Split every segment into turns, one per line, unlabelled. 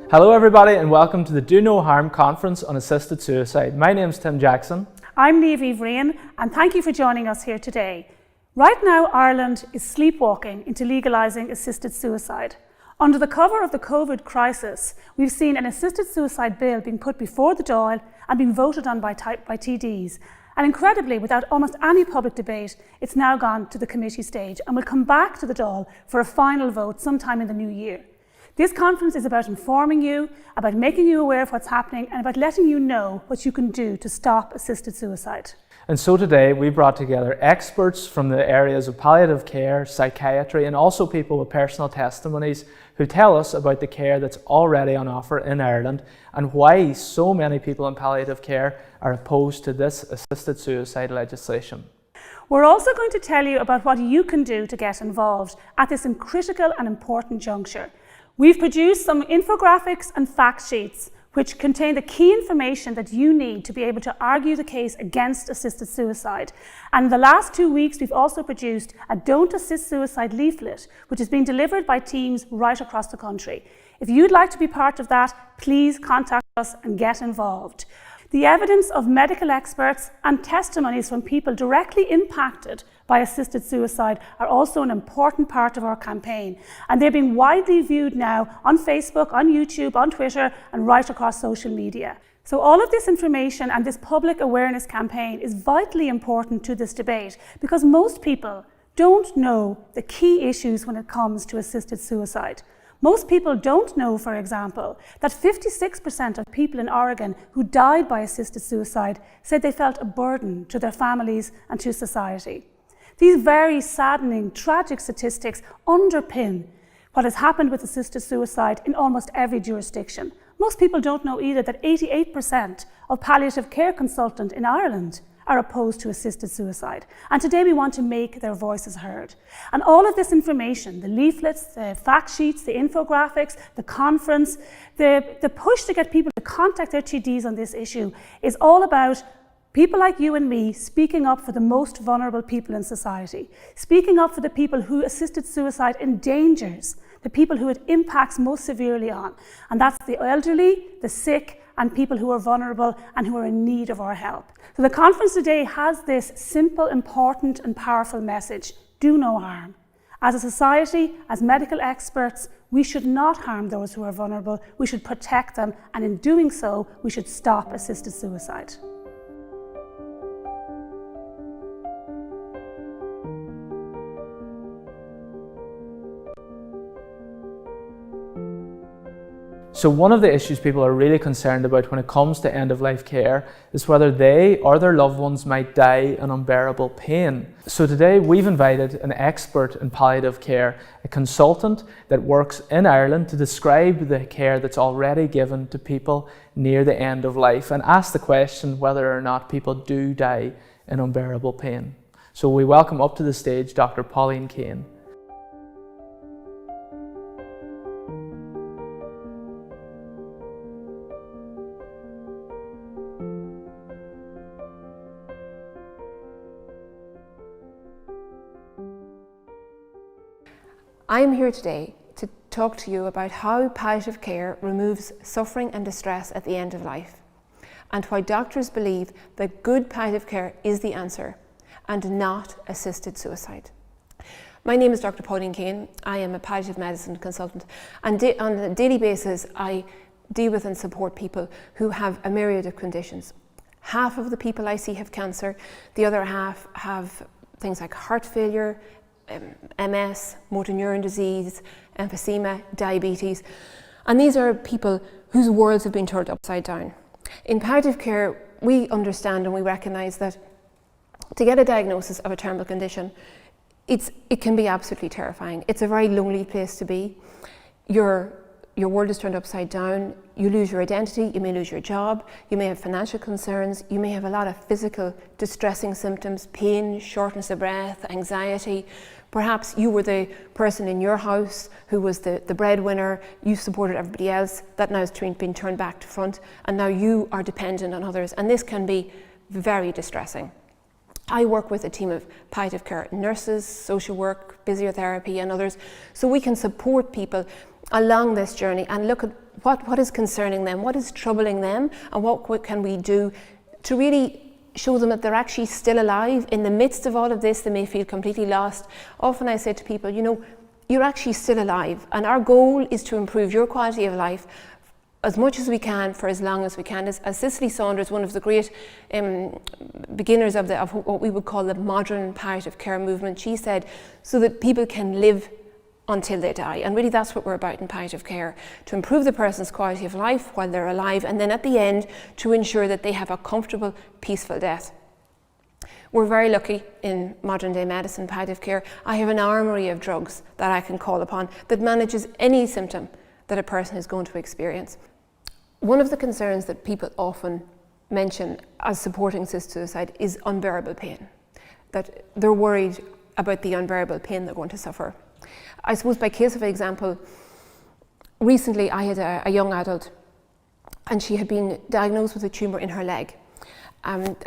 Hello everybody and welcome to the Do No Harm Conference on Assisted Suicide. My name's Tim Jackson.
I'm Niamh Vrain and thank you for joining us here today. Right now Ireland is sleepwalking into legalising assisted suicide. Under the cover of the COVID crisis, we've seen an assisted suicide bill being put before the Dáil and being voted on by TDs. And incredibly, without almost any public debate, it's now gone to the committee stage and will come back to the Dáil for a final vote sometime in the new year. This conference is about informing you, about making you aware of what's happening and about letting you know what you can do to stop assisted suicide.
And so today we brought together experts from the areas of palliative care, psychiatry and also people with personal testimonies who tell us about the care that's already on offer in Ireland and why so many people in palliative care are opposed to this assisted suicide legislation.
We're also going to tell you about what you can do to get involved at this critical and important juncture. We've produced some infographics and fact sheets which contain the key information that you need to be able to argue the case against assisted suicide. And in the last 2 weeks, we've also produced a Don't Assist Suicide leaflet, which is being delivered by teams right across the country. If you'd like to be part of that, please contact us and get involved. The evidence of medical experts and testimonies from people directly impacted by assisted suicide are also an important part of our campaign, and they're being widely viewed now on Facebook, on YouTube, on Twitter and right across social media. So all of this information and this public awareness campaign is vitally important to this debate because most people don't know the key issues when it comes to assisted suicide. Most people don't know, for example, that 56% of people in Oregon who died by assisted suicide said they felt a burden to their families and to society. These very saddening, tragic statistics underpin what has happened with assisted suicide in almost every jurisdiction. Most people don't know either that 88% of palliative care consultants in Ireland are opposed to assisted suicide. And today we want to make their voices heard. And all of this information, the leaflets, the fact sheets, the infographics, the conference, the push to get people to contact their TDs on this issue is all about people like you and me speaking up for the most vulnerable people in society, speaking up for the people who assisted suicide endangers, the people who it impacts most severely on. And that's the elderly, the sick, and people who are vulnerable and who are in need of our help. So the conference today has this simple, important and powerful message: do no harm. As a society, as medical experts, we should not harm those who are vulnerable, we should protect them, and in doing so, we should stop assisted suicide.
So one of the issues people are really concerned about when it comes to end-of-life care is whether they or their loved ones might die in unbearable pain. So today we've invited an expert in palliative care, a consultant that works in Ireland to describe the care that's already given to people near the end of life and ask the question whether or not people do die in unbearable pain. So we welcome up to the stage Dr. Pauline Kane.
I am here today to talk to you about how palliative care removes suffering and distress at the end of life, and why doctors believe that good palliative care is the answer and not assisted suicide. My name is Dr. Pauline Kane. I am a palliative medicine consultant, and on a daily basis I deal with and support people who have a myriad of conditions. Half of the people I see have cancer, the other half have things like heart failure, MS, motor neuron disease, emphysema, diabetes, and these are people whose worlds have been turned upside down. In palliative care, we understand and we recognise that to get a diagnosis of a terminal condition, it can be absolutely terrifying. It's a very lonely place to be. Your world is turned upside down. You lose your identity, you may lose your job, you may have financial concerns, you may have a lot of physical distressing symptoms, pain, shortness of breath, anxiety. Perhaps you were the person in your house who was the breadwinner, you supported everybody else, that now has been turned back to front, and now you are dependent on others, and this can be very distressing. I work with a team of palliative care nurses, social work, physiotherapy and others, so we can support people along this journey and look at what is concerning them, what is troubling them, and what can we do to really show them that they're actually still alive. In the midst of all of this, they may feel completely lost. Often I say to people, you know, you're actually still alive, and our goal is to improve your quality of life as much as we can for as long as we can. As Cicely Saunders, one of the great beginners of what we would call the modern palliative care movement, she said, so that people can live until they die. And really that's what we're about in palliative care, to improve the person's quality of life while they're alive, and then at the end to ensure that they have a comfortable, peaceful death. We're very lucky in modern day medicine, palliative care. I have an armoury of drugs that I can call upon that manages any symptom that a person is going to experience. One of the concerns that people often mention as supporting assisted suicide is unbearable pain, that they're worried about the unbearable pain they're going to suffer. I suppose by case of example, recently I had a young adult and she had been diagnosed with a tumour in her leg.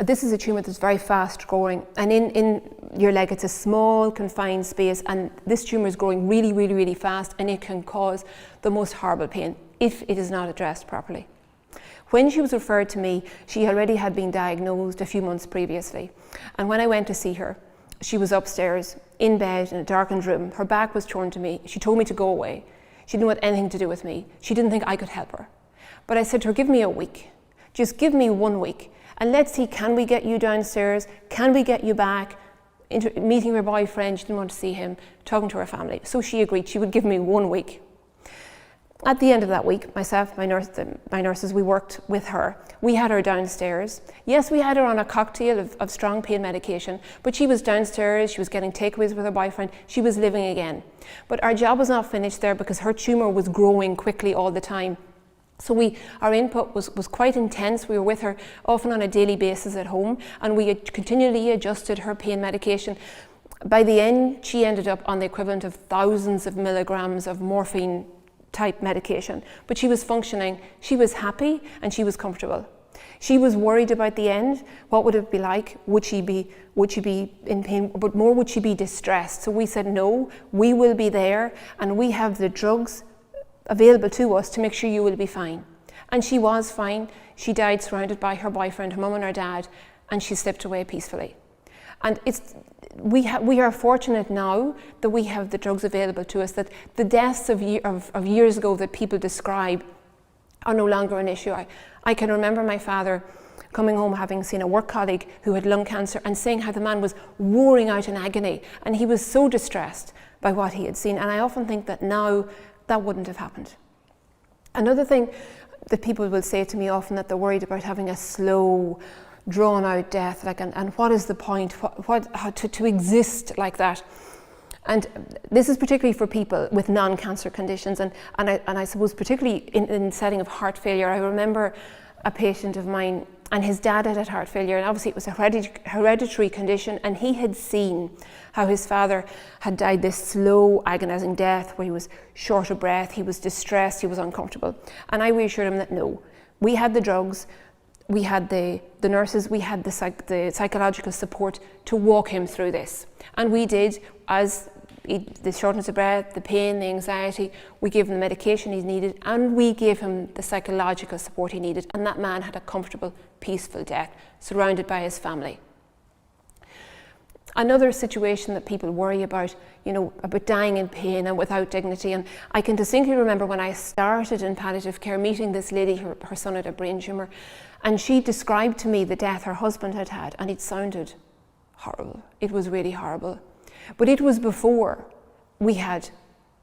This is a tumour that's very fast growing, and in your leg it's a small confined space, and this tumour is growing really, really, really fast, and it can cause the most horrible pain if it is not addressed properly. When she was referred to me, she already had been diagnosed a few months previously, and when I went to see her, she was upstairs in bed in a darkened room. Her back was turned to me. She told me to go away. She didn't want anything to do with me. She didn't think I could help her. But I said to her, give me a week. Just give me 1 week. And let's see, can we get you downstairs? Can we get you back? Meeting her boyfriend, she didn't want to see him, talking to her family. So she agreed she would give me 1 week. At the end of that week, myself, my nurses, we worked with her. We had her downstairs. Yes, we had her on a cocktail of strong pain medication, but she was downstairs, she was getting takeaways with her boyfriend, she was living again. But our job was not finished there because her tumour was growing quickly all the time. So our input was quite intense. We were with her often on a daily basis at home, and we had continually adjusted her pain medication. By the end, she ended up on the equivalent of thousands of milligrams of morphine type medication, but she was functioning, she was happy, and she was comfortable. She was worried about the end. What would it be like? Would she be in pain? But more, would she be distressed? So we said, no, we will be there, and we have the drugs available to us to make sure you will be fine. And she was fine. She died surrounded by her boyfriend, her mum and her dad, and she slipped away peacefully. And we are fortunate now that we have the drugs available to us, that the deaths of years ago that people describe are no longer an issue. I can remember my father coming home having seen a work colleague who had lung cancer and saying how the man was roaring out in agony, and he was so distressed by what he had seen. And I often think that now that wouldn't have happened. Another thing that people will say to me often, that they're worried about having a slow, drawn out death, and what is the point, to exist like that. And this is particularly for people with non-cancer conditions, and I suppose particularly in the setting of heart failure. I remember a patient of mine, and his dad had heart failure, and obviously it was a hereditary condition, and he had seen how his father had died this slow, agonizing death where he was short of breath, he was distressed, he was uncomfortable. And I reassured him that no, we had the drugs, we had the nurses, we had the psychological support to walk him through this. And we did, as the shortness of breath, the pain, the anxiety, we gave him the medication he needed, and we gave him the psychological support he needed, and that man had a comfortable, peaceful death, surrounded by his family. Another situation that people worry about, about dying in pain and without dignity, and I can distinctly remember when I started in palliative care meeting this lady, her son had a brain tumour, and she described to me the death her husband had had, and it sounded horrible. It was really horrible. But it was before we had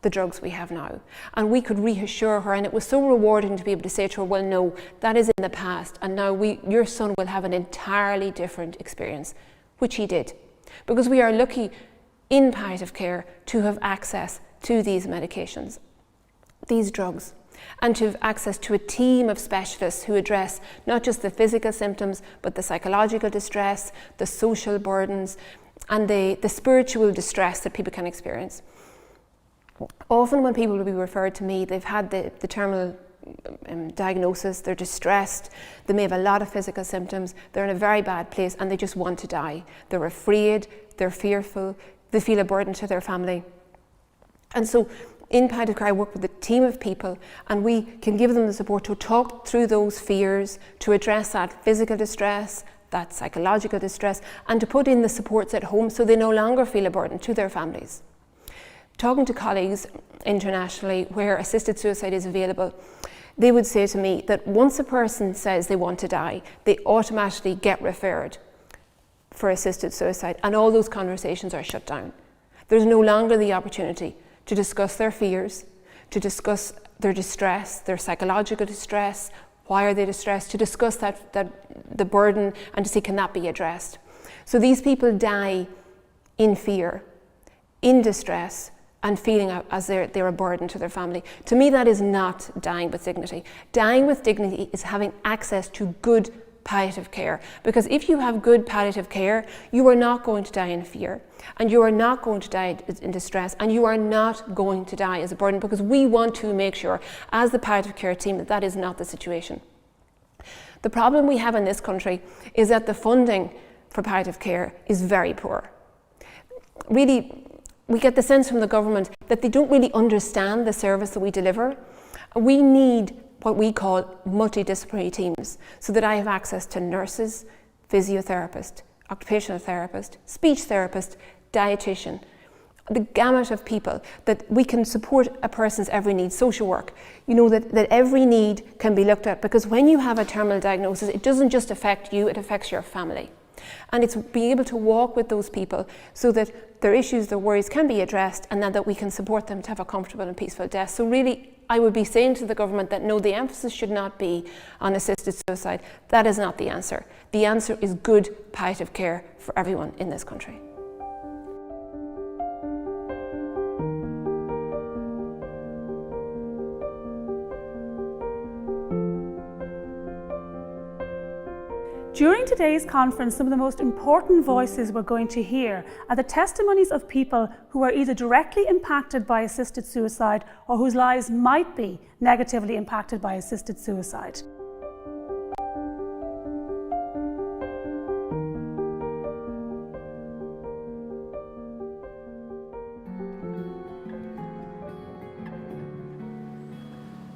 the drugs we have now, and we could reassure her, and it was so rewarding to be able to say to her, well, no, that is in the past, and now your son will have an entirely different experience, which he did. Because we are lucky in palliative care to have access to these medications, these drugs, and to have access to a team of specialists who address not just the physical symptoms, but the psychological distress, the social burdens, and the spiritual distress that people can experience. Often when people will be referred to me, they've had the terminal diagnosis, they're distressed, they may have a lot of physical symptoms, they're in a very bad place, and they just want to die. They're afraid, they're fearful, they feel a burden to their family. And so In palliative care, I work with a team of people, and we can give them the support to talk through those fears, to address that physical distress, that psychological distress, and to put in the supports at home so they no longer feel a burden to their families. Talking to colleagues internationally where assisted suicide is available, they would say to me that once a person says they want to die, they automatically get referred for assisted suicide, and all those conversations are shut down. There's no longer the opportunity to discuss their fears, to discuss their distress, their psychological distress, why are they distressed, to discuss the burden and to see can that be addressed. So these people die in fear, in distress, and feeling as they're a burden to their family. To me, that is not dying with dignity. Dying with dignity is having access to good palliative care, because if you have good palliative care, you are not going to die in fear, and you are not going to die in distress, and you are not going to die as a burden, because we want to make sure as the palliative care team that that is not the situation. The problem we have in this country is that the funding for palliative care is very poor. Really, we get the sense from the government that they don't really understand the service that we deliver. We need what we call multidisciplinary teams, so that I have access to nurses, physiotherapists, occupational therapist, speech therapist, dietitian, the gamut of people that we can support a person's every need, social work. You know, that every need can be looked at, because when you have a terminal diagnosis, it doesn't just affect you, it affects your family. And it's being able to walk with those people so that their issues, their worries can be addressed, and then that we can support them to have a comfortable and peaceful death. So really, I would be saying to the government that no, the emphasis should not be on assisted suicide. That is not the answer. The answer is good palliative care for everyone in this country.
During today's conference, some of the most important voices we're going to hear are the testimonies of people who are either directly impacted by assisted suicide or whose lives might be negatively impacted by assisted suicide.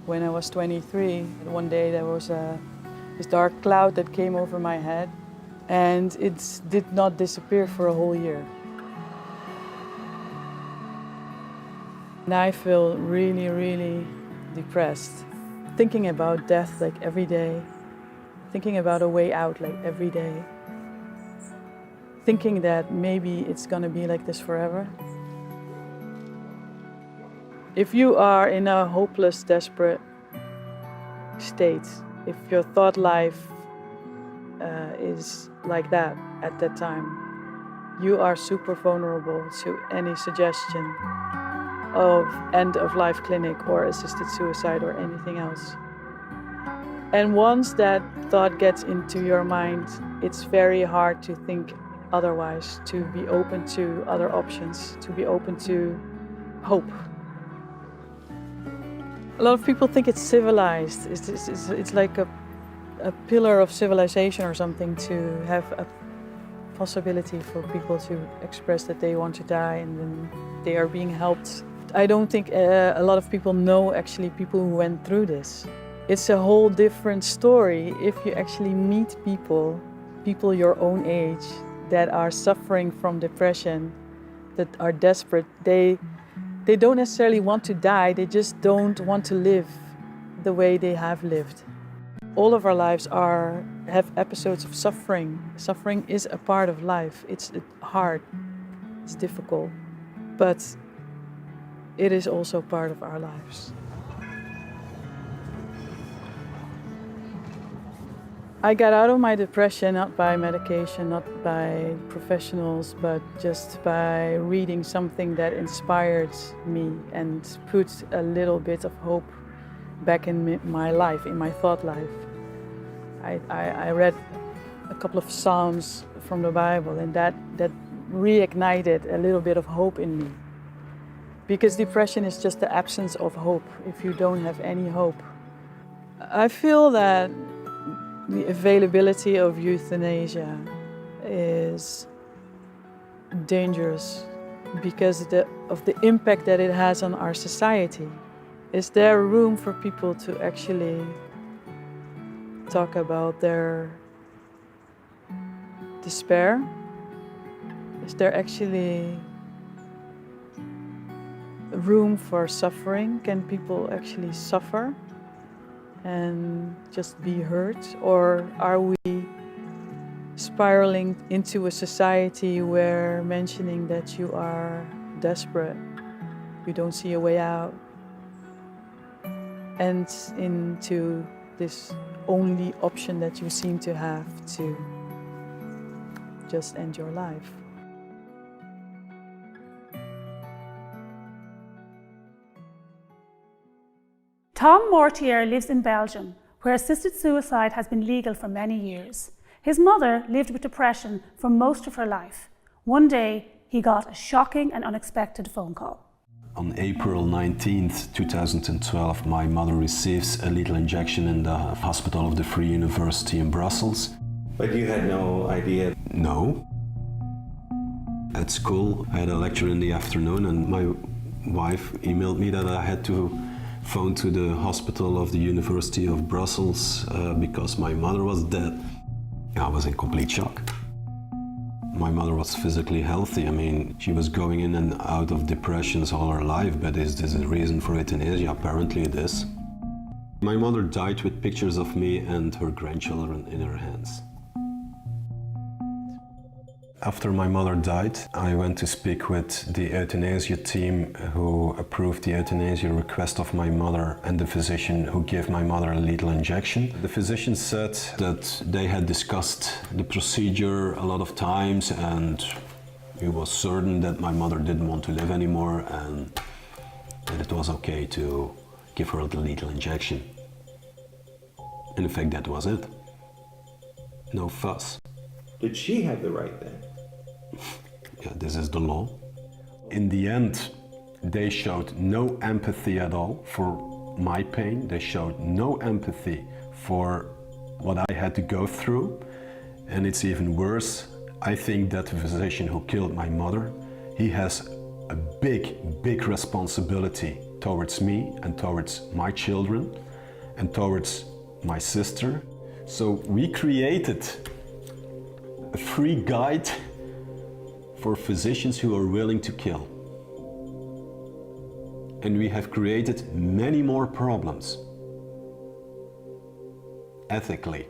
When I was 23, one day there was this dark cloud that came over my head, and it did not disappear for a whole year. And I feel really, really depressed. Thinking about death like every day, thinking about a way out like every day, thinking that maybe it's gonna be like this forever. If you are in a hopeless, desperate state, if your thought life is like that at that time, you are super vulnerable to any suggestion of end-of-life clinic or assisted suicide or anything else. And once that thought gets into your mind, it's very hard to think otherwise, to be open to other options, to be open to hope. A lot of people think it's civilized. It's like a pillar of civilization or something to have a possibility for people to express that they want to die and then they are being helped. I don't think a lot of people know actually people who went through this. It's a whole different story if you actually meet people your own age that are suffering from depression, that are desperate. They don't necessarily want to die, they just don't want to live the way they have lived. All of our lives have episodes of suffering. Suffering is a part of life. It's hard, it's difficult, but it is also part of our lives. I got out of my depression not by medication, not by professionals, but just by reading something that inspired me and put a little bit of hope back in my life, in my thought life. I read a couple of Psalms from the Bible, and that reignited a little bit of hope in me. Because depression is just the absence of hope, if you don't have any hope. I feel that the availability of euthanasia is dangerous because the of the impact that it has on our society. Is there room for people to actually talk about their despair? Is there actually room for suffering? Can people actually suffer and just be hurt? Or are we spiraling into a society where mentioning that you are desperate, you don't see a way out, and into this only option that you seem to have to just end your life?
Tom Mortier lives in Belgium, where assisted suicide has been legal for many years. His mother lived with depression for most of her life. One day, he got a shocking and unexpected phone call.
On April 19th, 2012, my mother receives a lethal injection in the hospital of the Free University in Brussels.
But you had no idea?
No. At school, I had a lecture in the afternoon and my wife emailed me that I had to phone to the hospital of the University of Brussels because my mother was dead. I was in complete shock. My mother was physically healthy. I mean, she was going in and out of depressions all her life, but is this a reason for euthanasia? Apparently it is. My mother died with pictures of me and her grandchildren in her hands. After my mother died, I went to speak with the euthanasia team who approved the euthanasia request of my mother and the physician who gave my mother a lethal injection. The physician said that they had discussed the procedure a lot of times and he was certain that my mother didn't want to live anymore and that it was okay to give her the lethal injection. In fact, that was it. No fuss.
Did she have the right then?
Yeah, this is the law. In the end, they showed no empathy at all for my pain. They showed no empathy for what I had to go through. And it's even worse. I think that the physician who killed my mother, he has a big responsibility towards me and towards my children and towards my sister. So we created a free guide for physicians who are willing to kill. And we have created many more problems, ethically.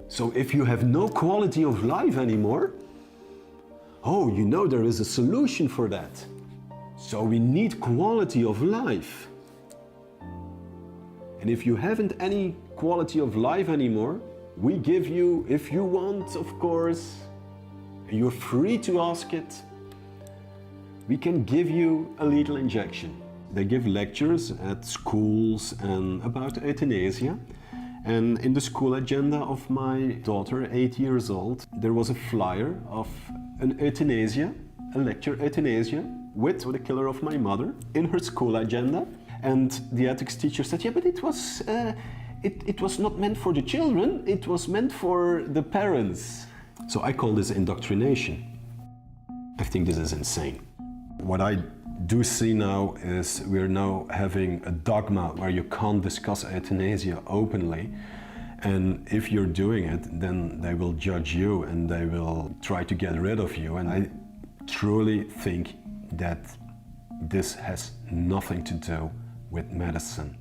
So if you have no quality of life anymore, oh, you know there is a solution for that. So we need quality of life. And if you haven't any quality of life anymore, we give you, if you want, of course, you're free to ask it, we can give you a lethal injection. They give lectures at schools and about euthanasia. And in the school agenda of my daughter, 8 years old, there was a flyer of an euthanasia, a lecture euthanasia, with the killer of my mother in her school agenda. And the ethics teacher said, yeah, but it was not meant for the children, it was meant for the parents. So I call this indoctrination. I think this is insane. What I do see now is we're now having a dogma where you can't discuss euthanasia openly. And if you're doing it, then they will judge you and they will try to get rid of you. And I truly think that this has nothing to do with medicine.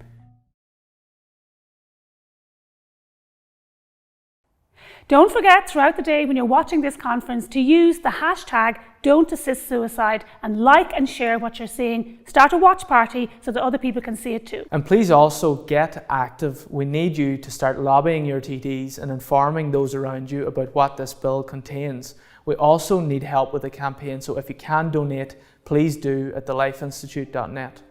Don't forget throughout the day when you're watching this conference to use the hashtag #Don'tAssistSuicide and like and share what you're seeing. Start a watch party so that other people can see it too.
And please also get active. We need you to start lobbying your TDs and informing those around you about what this bill contains. We also need help with the campaign, so if you can donate, please do at thelifeinstitute.net.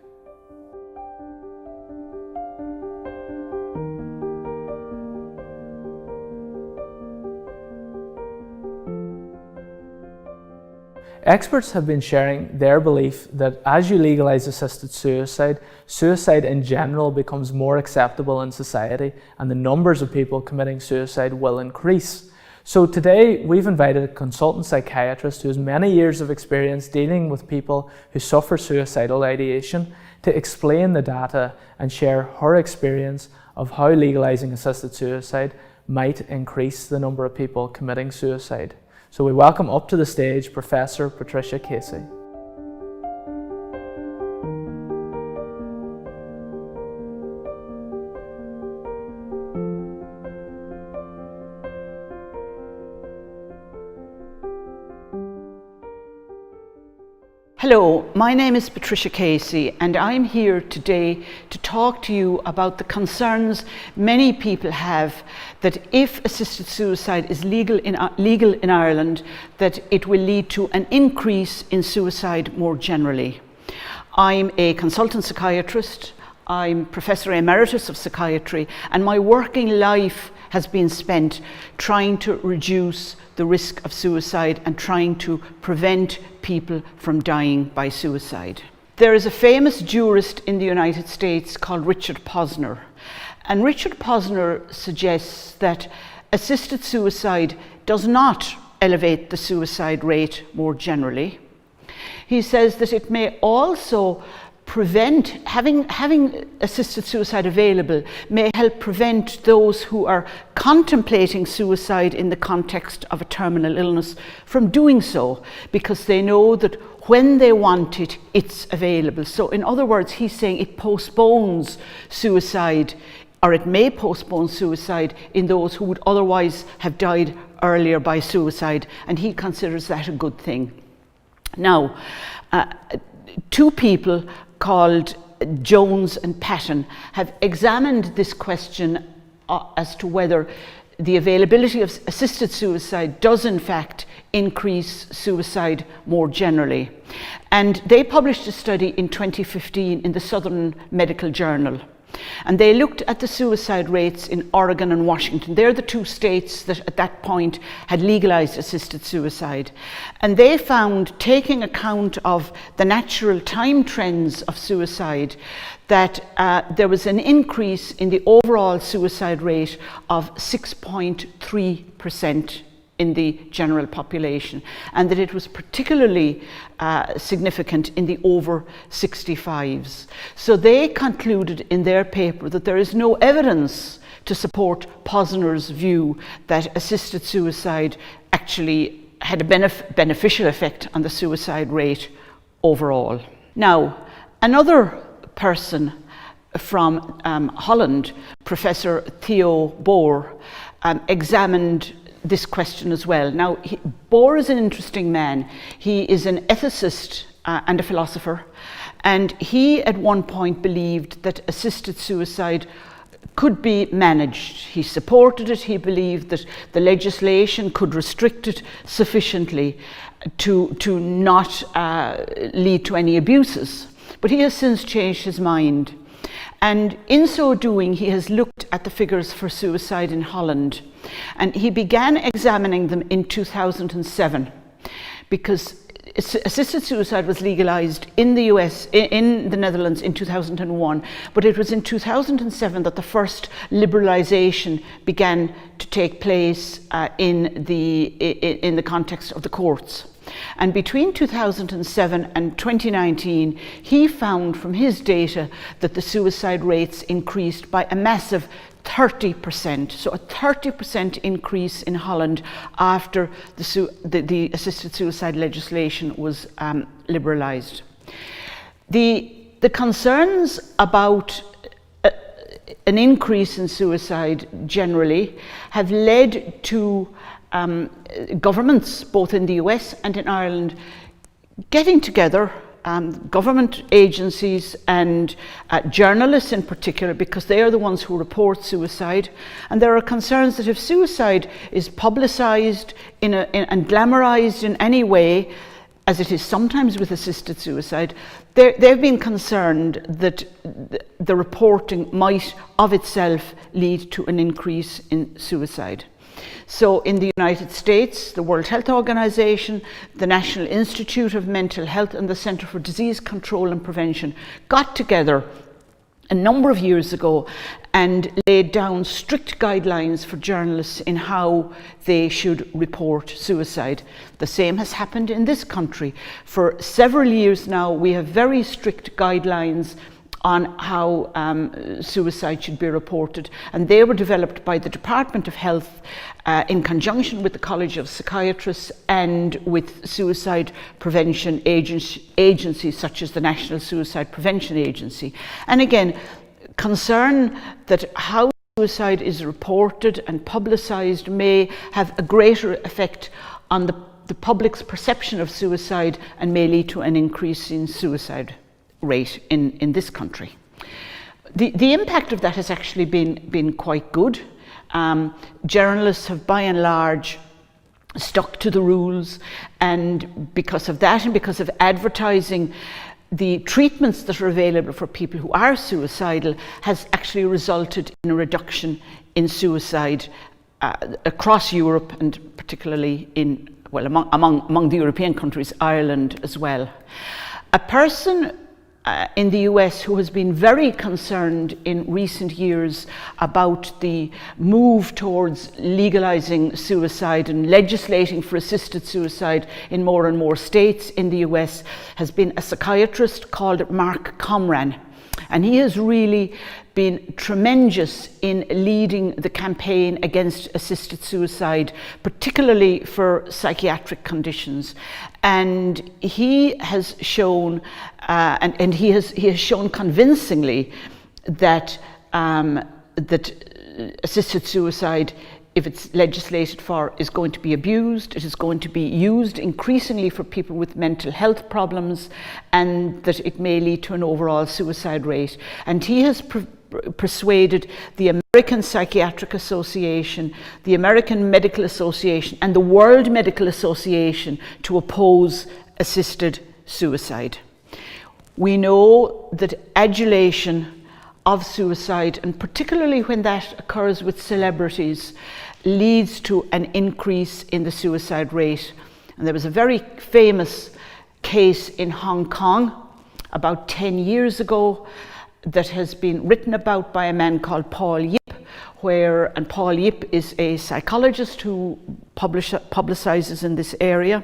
Experts have been sharing their belief that as you legalise assisted suicide, suicide in general becomes more acceptable in society and the numbers of people committing suicide will increase. So today we've invited a consultant psychiatrist who has many years of experience dealing with people who suffer suicidal ideation to explain the data and share her experience of how legalising assisted suicide might increase the number of people committing suicide. So we welcome up to the stage Professor Patricia Casey.
Hello, my name is Patricia Casey and I'm here today to talk to you about the concerns many people have that if assisted suicide is legal in Ireland, that it will lead to an increase in suicide more generally. I'm a consultant psychiatrist, I'm Professor Emeritus of Psychiatry, and my working life has been spent trying to reduce the risk of suicide and trying to prevent people from dying by suicide. There is a famous jurist in the United States called Richard Posner, and Richard Posner suggests that assisted suicide does not elevate the suicide rate more generally. He says that it may also prevent, having assisted suicide available may help prevent those who are contemplating suicide in the context of a terminal illness from doing so, because they know that when they want it, it's available. So in other words, he's saying it postpones suicide, or it may postpone suicide in those who would otherwise have died earlier by suicide, and he considers that a good thing. Now, two people called Jones and Patton have examined this question as to whether the availability of assisted suicide does in fact increase suicide more generally. And they published a study in 2015 in the Southern Medical Journal. And they looked at the suicide rates in Oregon and Washington. They're the two states that at that point had legalized assisted suicide. And they found, taking account of the natural time trends of suicide, that there was an increase in the overall suicide rate of 6.3% in the general population, and that it was particularly significant in the over 65s. So they concluded in their paper that there is no evidence to support Posner's view that assisted suicide actually had a beneficial effect on the suicide rate overall. Now, another person from Holland, Professor Theo Boer, examined this question as well. Now, Boer is an interesting man. He is an ethicist and a philosopher, and he at one point believed that assisted suicide could be managed. He supported it. He believed that the legislation could restrict it sufficiently to not lead to any abuses. But he has since changed his mind. And in so doing, he has looked at the figures for suicide in Holland. And he began examining them in 2007, because assisted suicide was legalized in the US, in the Netherlands in 2001, but it was in 2007 that the first liberalization began to take place in the context of the courts. And between 2007 and 2019, he found from his data that the suicide rates increased by a massive 30%. So a 30% increase in Holland after the assisted suicide legislation was liberalised. The concerns about an increase in suicide generally have led to governments, both in the US and in Ireland, getting together, government agencies and journalists in particular, because they are the ones who report suicide. And there are concerns that if suicide is publicised and glamorised in any way, as it is sometimes with assisted suicide, they've been concerned that the reporting might of itself lead to an increase in suicide. So in the United States, the World Health Organization, the National Institute of Mental Health and the Center for Disease Control and Prevention got together a number of years ago and laid down strict guidelines for journalists in how they should report suicide. The same has happened in this country. For several years now, we have very strict guidelines on how suicide should be reported, and they were developed by the Department of Health in conjunction with the College of Psychiatrists and with suicide prevention agencies such as the National Suicide Prevention Agency. And again, concern that how suicide is reported and publicised may have a greater effect on the public's perception of suicide and may lead to an increase in suicide rate in this country. The impact of that has actually been quite good. Journalists have by and large stuck to the rules, and because of that and because of advertising, the treatments that are available for people who are suicidal has actually resulted in a reduction in suicide across Europe, and particularly among the European countries, Ireland as well. A person in the US who has been very concerned in recent years about the move towards legalizing suicide and legislating for assisted suicide in more and more states in the US has been a psychiatrist called Mark Comran. And he has really been tremendous in leading the campaign against assisted suicide, particularly for psychiatric conditions. And he has shown, and he has shown convincingly that assisted suicide, if it's legislated for, is going to be abused. It is going to be used increasingly for people with mental health problems, and that it may lead to an overall suicide rate. And he has persuaded the American Psychiatric Association, the American Medical Association, and the World Medical Association to oppose assisted suicide. We know that adulation of suicide, and particularly when that occurs with celebrities, leads to an increase in the suicide rate. And there was a very famous case in Hong Kong about 10 years ago that has been written about by a man called Paul Yip, and Paul Yip is a psychologist who publishes in this area.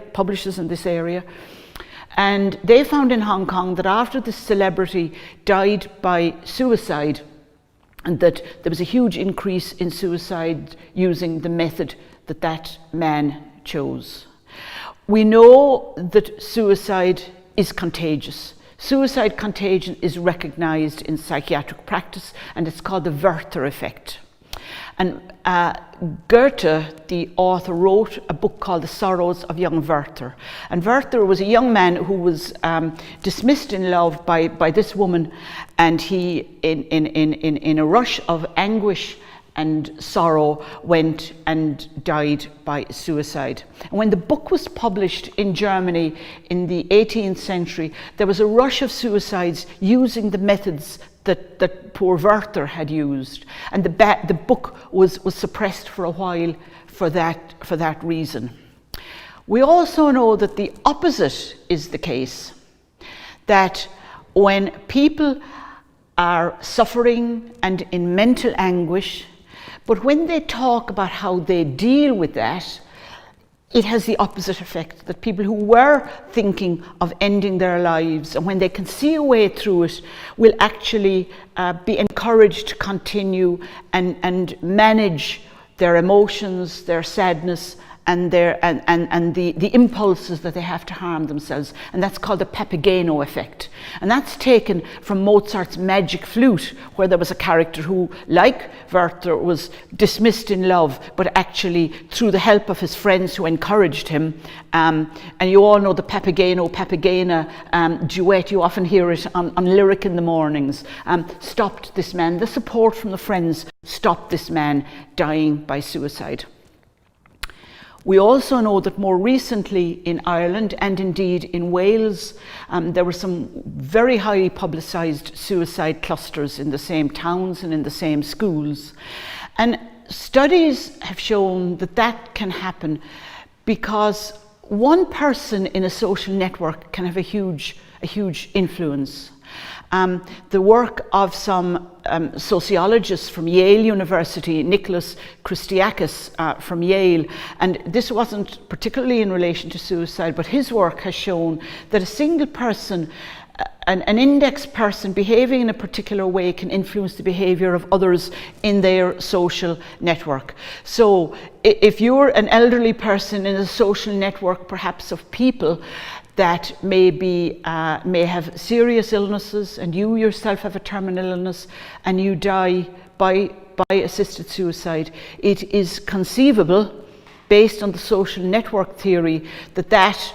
And they found in Hong Kong that after this celebrity died by suicide, and that there was a huge increase in suicide using the method that man chose. We know that suicide is contagious. Suicide contagion is recognized in psychiatric practice, and it's called the Werther effect. And Goethe, the author, wrote a book called The Sorrows of Young Werther. And Werther was a young man who was dismissed in love by this woman, and he, in a rush of anguish and sorrow, went and died by suicide. And when the book was published in Germany in the 18th century, there was a rush of suicides using the methods that poor Werther had used, and the book was suppressed for a while for that reason. We also know that the opposite is the case, that when people are suffering and in mental anguish, but when they talk about how they deal with that, it has the opposite effect, that people who were thinking of ending their lives, and when they can see a way through it, will actually be encouraged to continue and manage their emotions, their sadness, and the impulses that they have to harm themselves. And that's called the Papageno effect. And that's taken from Mozart's Magic Flute, where there was a character who, like Werther, was dismissed in love, but actually through the help of his friends who encouraged him, and you all know the Papagena duet, you often hear it on Lyric in the mornings, stopped this man. The support from the friends stopped this man dying by suicide. We also know that more recently in Ireland, and indeed in Wales, there were some very highly publicised suicide clusters in the same towns and in the same schools. And studies have shown that can happen because one person in a social network can have a huge influence. The work of some sociologists from Yale University, Nicholas Christiakis from Yale, and this wasn't particularly in relation to suicide, but his work has shown that a single person, an index person behaving in a particular way can influence the behavior of others in their social network. So if you're an elderly person in a social network, perhaps of people that may have serious illnesses, and you yourself have a terminal illness and you die by assisted suicide, it is conceivable, based on the social network theory, that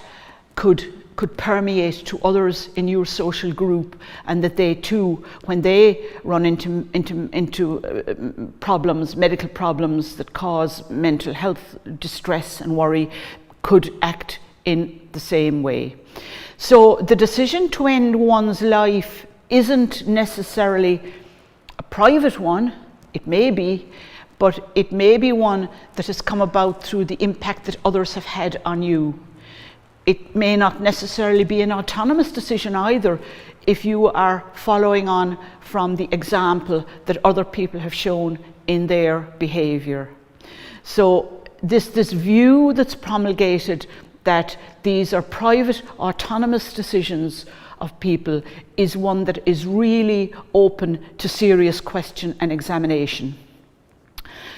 could permeate to others in your social group, and that they too, when they run into problems, medical problems that cause mental health distress and worry, could act in the same way. So the decision to end one's life isn't necessarily a private one. It may be, but it may be one that has come about through the impact that others have had on you. It may not necessarily be an autonomous decision either, if you are following on from the example that other people have shown in their behavior. So this view that's promulgated that these are private, autonomous decisions of people is one that is really open to serious question and examination.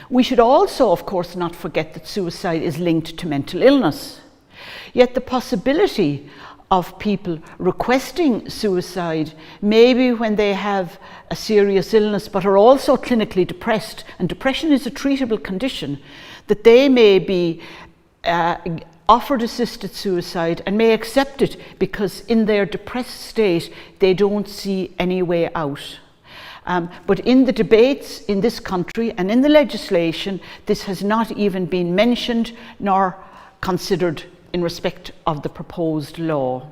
We should also, of course, not forget that suicide is linked to mental illness. Yet the possibility of people requesting suicide, maybe when they have a serious illness but are also clinically depressed, and depression is a treatable condition, that they may be offered assisted suicide and may accept it because in their depressed state they don't see any way out. But in the debates in this country and in the legislation, this has not even been mentioned nor considered in respect of the proposed law.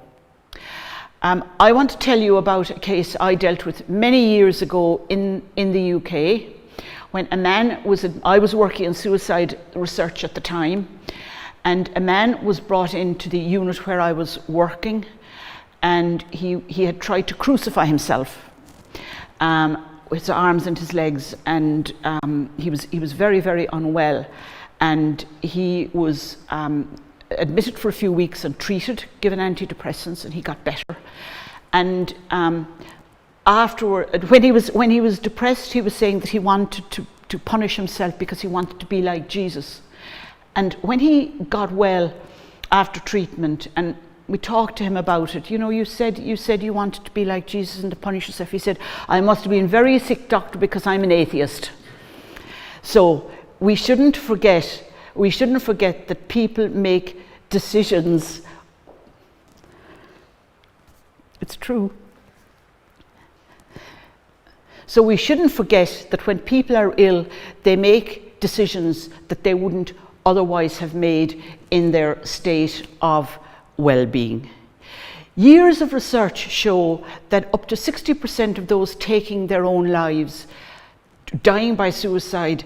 I want to tell you about a case I dealt with many years ago in the UK, when a man I was working in suicide research at the time, and a man was brought into the unit where I was working, and he had tried to crucify himself with his arms and his legs, and he was very, very unwell, and he was admitted for a few weeks and treated, given antidepressants, and he got better. And afterward, when he was depressed, he was saying that he wanted to punish himself because he wanted to be like Jesus. And when he got well after treatment, and we talked to him about it, you said you wanted to be like Jesus and to punish yourself. He said, I must have been very sick, doctor, because I'm an atheist. So we shouldn't forget that people make decisions. It's true. So we shouldn't forget that when people are ill, they make decisions that they wouldn't otherwise have made in their state of well-being. Years of research show that up to 60% of those taking their own lives, dying by suicide,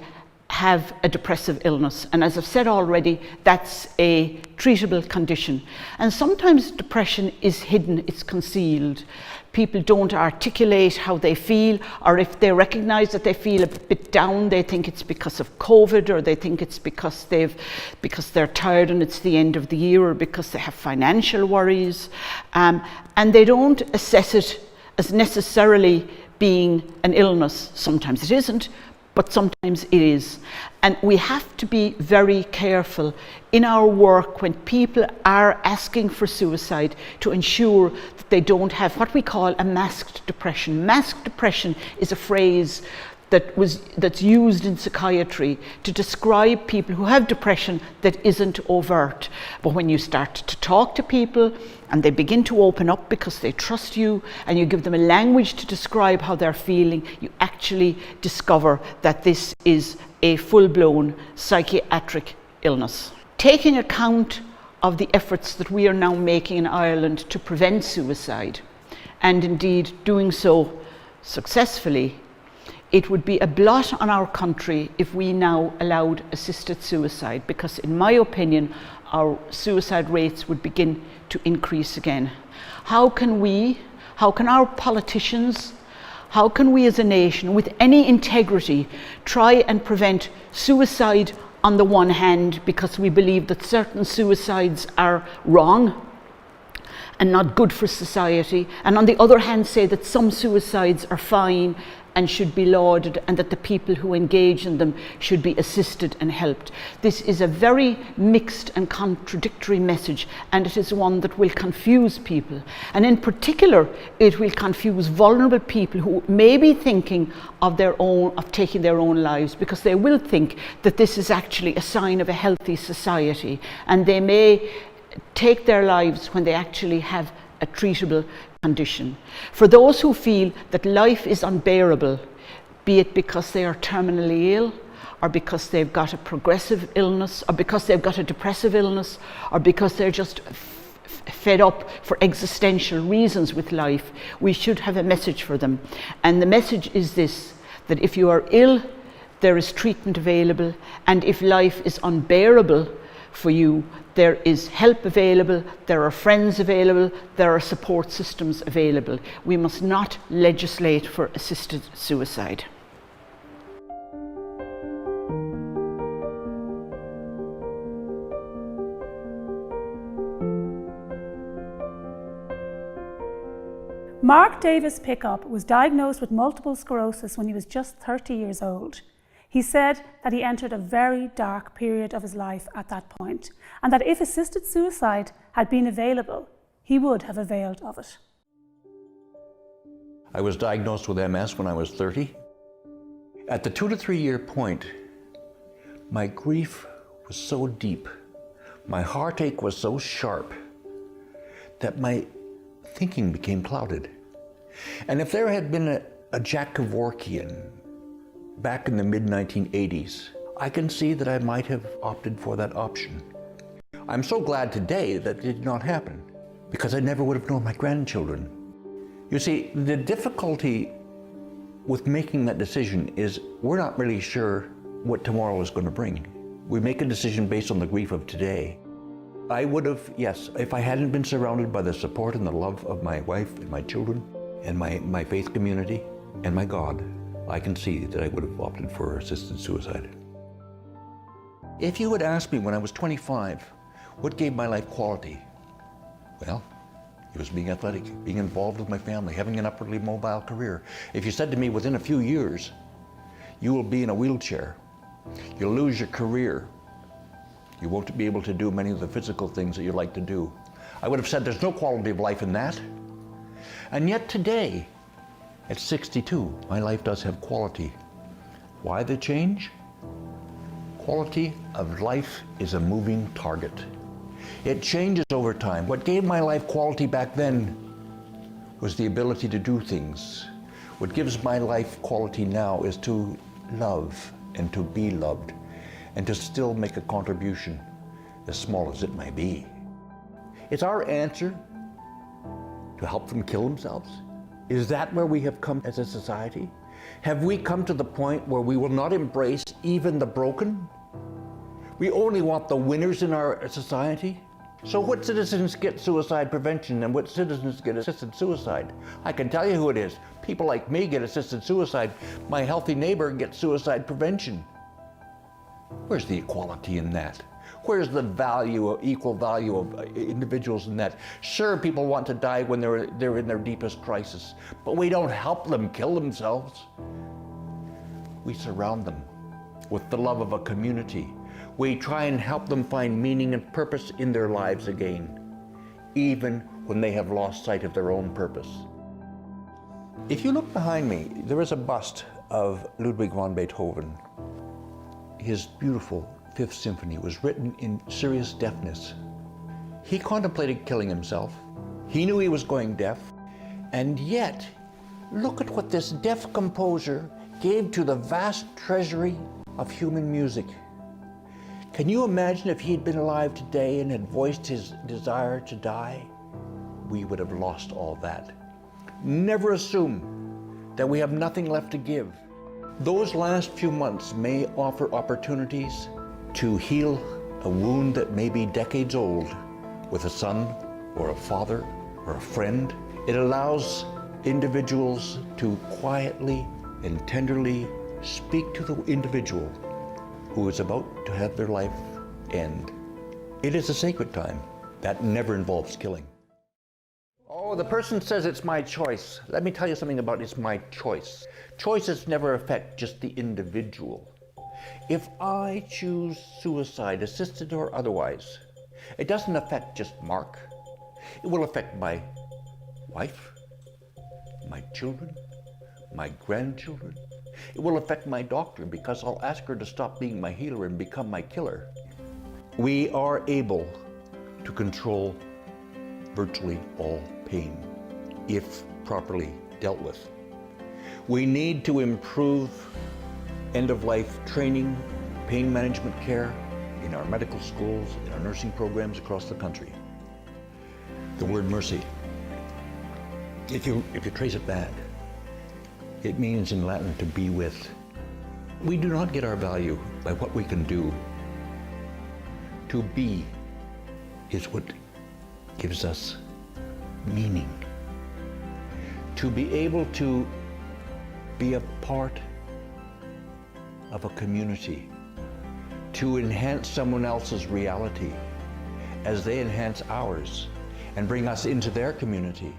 have a depressive illness. And as I've said already, that's a treatable condition. And sometimes depression is hidden, it's concealed. People don't articulate how they feel, or if they recognize that they feel a bit down, they think it's because of COVID, or they think it's because they're tired and it's the end of the year, or because they have financial worries. And they don't assess it as necessarily being an illness. Sometimes it isn't, but sometimes it is. And we have to be very careful in our work when people are asking for suicide to ensure that they don't have what we call a masked depression. Masked depression is a phrase that's used in psychiatry to describe people who have depression that isn't overt. But when you start to talk to people and they begin to open up because they trust you, and you give them a language to describe how they're feeling, you actually discover that this is a full-blown psychiatric illness. Taking account of the efforts that we are now making in Ireland to prevent suicide, and indeed doing so successfully, it would be a blot on our country if we now allowed assisted suicide, because in my opinion, our suicide rates would begin to increase again. How can we, How can our politicians, how can we as a nation, with any integrity, try and prevent suicide on the one hand, because we believe that certain suicides are wrong and not good for society, and on the other hand say that some suicides are fine and should be lauded, and that the people who engage in them should be assisted and helped. This is a very mixed and contradictory message, and it is one that will confuse people. And in particular, it will confuse vulnerable people who may be thinking of taking their own lives, because they will think that this is actually a sign of a healthy society, and they may take their lives when they actually have a treatable condition. For those who feel that life is unbearable, be it because they are terminally ill, or because they've got a progressive illness, or because they've got a depressive illness, or because they're just fed up for existential reasons with life, we should have a message for them. And the message is this: that if you are ill, there is treatment available, and if life is unbearable for you, there is help available, there are friends available, there are support systems available. We must not legislate for assisted suicide.
Mark Davis Pickup was diagnosed with multiple sclerosis when he was just 30 years old. He said that he entered a very dark period of his life at that point, and that if assisted suicide had been available, he would have availed of it.
I was diagnosed with MS when I was 30. At the 2 to 3 year point, my grief was so deep, my heartache was so sharp, that my thinking became clouded. And if there had been a Jack Kevorkian back in the mid-1980s, I can see that I might have opted for that option. I'm so glad today that it did not happen, because I never would have known my grandchildren. You see, the difficulty with making that decision is we're not really sure what tomorrow is going to bring. We make a decision based on the grief of today. I would have, yes, if I hadn't been surrounded by the support and the love of my wife and my children and my faith community and my God, I can see that I would have opted for assisted suicide. If you had asked me when I was 25, what gave my life quality? Well, it was being athletic, being involved with my family, having an upwardly mobile career. If you said to me within a few years, you will be in a wheelchair, you'll lose your career, you won't be able to do many of the physical things that you like to do, I would have said there's no quality of life in that. And yet today, at 62, my life does have quality. Why the change? Quality of life is a moving target. It changes over time. What gave my life quality back then was the ability to do things. What gives my life quality now is to love and to be loved and to still make a contribution, as small as it may be. It's our answer to help them kill themselves. Is that where we have come as a society? Have we come to the point where we will not embrace even the broken? We only want the winners in our society? So what citizens get suicide prevention and what citizens get assisted suicide? I can tell you who it is. People like me get assisted suicide. My healthy neighbor gets suicide prevention. Where's the equality in that? Where's the value, equal value of individuals in that? Sure, people want to die when they're in their deepest crisis, but we don't help them kill themselves. We surround them with the love of a community. We try and help them find meaning and purpose in their lives again, even when they have lost sight of their own purpose. If you look behind me, there is a bust of Ludwig van Beethoven. His beautiful Fifth Symphony was written in serious deafness. He contemplated killing himself. He knew he was going deaf. And yet, look at what this deaf composer gave to the vast treasury of human music. Can you imagine if he'd been alive today and had voiced his desire to die? We would have lost all that. Never assume that we have nothing left to give. Those last few months may offer opportunities to heal a wound that may be decades old with a son or a father or a friend It allows individuals to quietly and tenderly speak to the individual who is about to have their life end. It is a sacred time that never involves killing. Oh, the person says it's my choice. Let me tell you something about it's my choice. Choices never affect just the individual. If I choose suicide, assisted or otherwise, it doesn't affect just Mark. It will affect my wife, my children, my grandchildren. It will affect my doctor because I'll ask her to stop being my healer and become my killer. We are able to control virtually all pain if properly dealt with. We need to improve end-of-life training, pain management care in our medical schools, in our nursing programs across the country. The word mercy, if you trace it back, it means in Latin to be with. We do not get our value by what we can do. To be is what gives us meaning. To be able to be a part of a community, to enhance someone else's reality as they enhance ours and bring us into their community.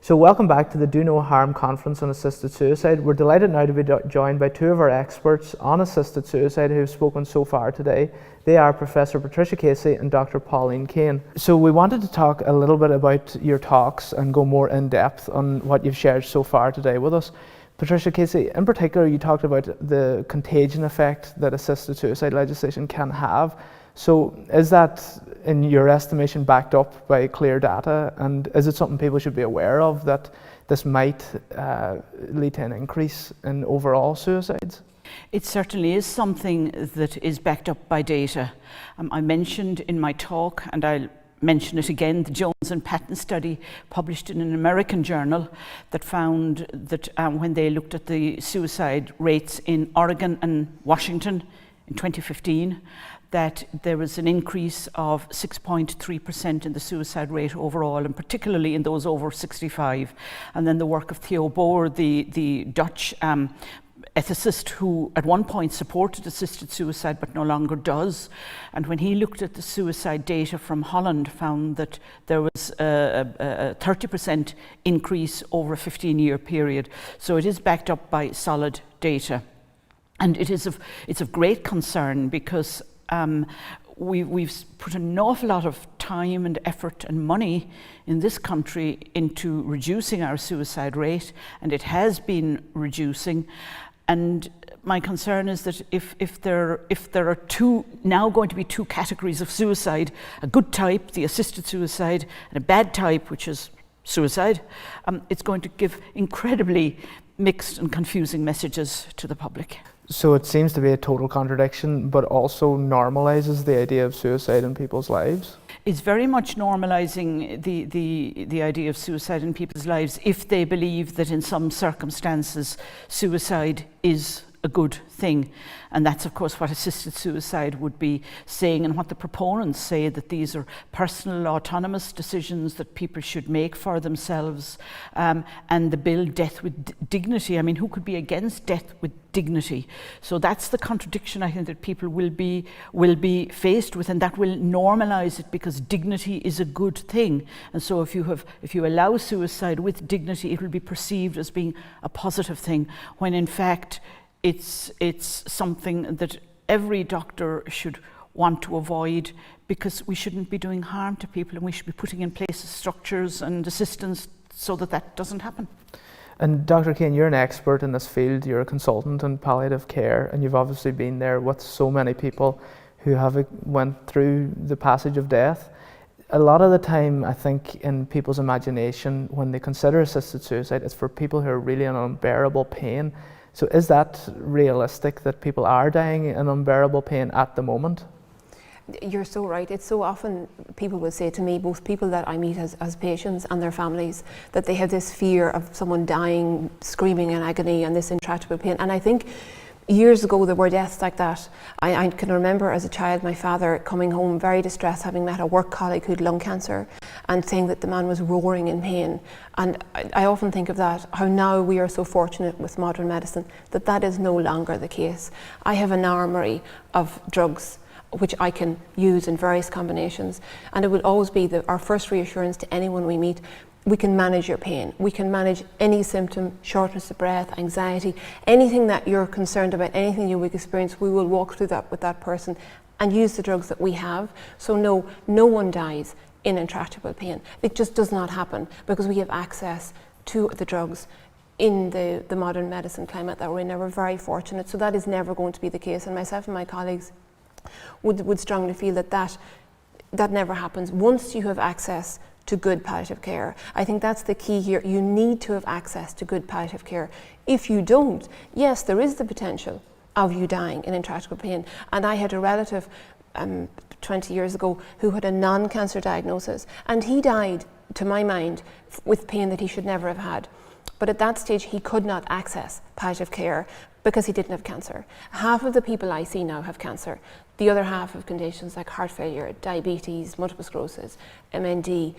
So welcome back to the Do No Harm Conference on Assisted Suicide. We're delighted now to be joined by two of our experts on assisted suicide who have spoken so far today. They are Professor Patricia Casey and Dr. Pauline Kane. So we wanted to talk a little bit about your talks and go more in depth on what you've shared so far today with us. Patricia Casey, in particular, you talked about the contagion effect that assisted suicide legislation can have. So is that, in your estimation, backed up by clear data? And is it something people should be aware of, that this might lead to an increase in overall suicides?
It certainly is something that is backed up by data. I mentioned in my talk, and I'll mention it again, the Jones and Patton study published in an American journal that found that when they looked at the suicide rates in Oregon and Washington in 2015, that there was an increase of 6.3% in the suicide rate overall, and particularly in those over 65. And then the work of Theo Boer, the Dutch ethicist who at one point supported assisted suicide but no longer does. And when he looked at the suicide data from Holland, found that there was a 30% increase over a 15-year period. So it is backed up by solid data. And it's of great concern because we've put an awful lot of time and effort and money in this country into reducing our suicide rate, and it has been reducing. And my concern is that if there are now going to be two categories of suicide, a good type, the assisted suicide, and a bad type, which is suicide, it's going to give incredibly mixed and confusing messages to the public.
So it seems to be a total contradiction, but also normalizes the idea of suicide in people's lives?
It's very much normalizing the idea of suicide in people's lives if they believe that in some circumstances suicide is a good thing. And that's of course what assisted suicide would be saying, and what the proponents say, that these are personal autonomous decisions that people should make for themselves, and the bill death with dignity. I mean, who could be against death with dignity? So that's the contradiction I think that people will be faced with, and that will normalize it because dignity is a good thing. And so if you allow suicide with dignity, it will be perceived as being a positive thing, when in fact it's something that every doctor should want to avoid, because we shouldn't be doing harm to people, and we should be putting in place structures and assistance so that that doesn't happen.
And Dr. Kane, you're an expert in this field, you're a consultant in palliative care, and you've obviously been there with so many people who have went through the passage of death. A lot of the time, I think, in people's imagination, when they consider assisted suicide, it's for people who are really in unbearable pain. So is that realistic, that people are dying in unbearable pain at the moment?
You're so right. It's so often people will say to me, both people that I meet as patients and their families, that they have this fear of someone dying, screaming in agony and this intractable pain. And I think years ago there were deaths like that. I can remember as a child my father coming home very distressed, having met a work colleague who had lung cancer, and saying that the man was roaring in pain. And I often think of that, how now we are so fortunate with modern medicine that that is no longer the case. I have an armoury of drugs which I can use in various combinations, and it will always be our first reassurance to anyone we meet: we can manage your pain, we can manage any symptom, shortness of breath, anxiety, anything that you're concerned about, anything you would experience, we will walk through that with that person and use the drugs that we have. So no one dies in intractable pain. It just does not happen because we have access to the drugs in the modern medicine climate that we're in. We're very fortunate, so that is never going to be the case, and myself and my colleagues would strongly feel that never happens once you have access to good palliative care. I think that's the key here. You need to have access to good palliative care. If you don't, yes, there is the potential of you dying in intractable pain. And I had a relative 20 years ago who had a non-cancer diagnosis, and he died, to my mind, with pain that he should never have had. But at that stage he could not access palliative care because he didn't have cancer. Half of the people I see now have cancer. The other half have conditions like heart failure, diabetes, multiple sclerosis, MND,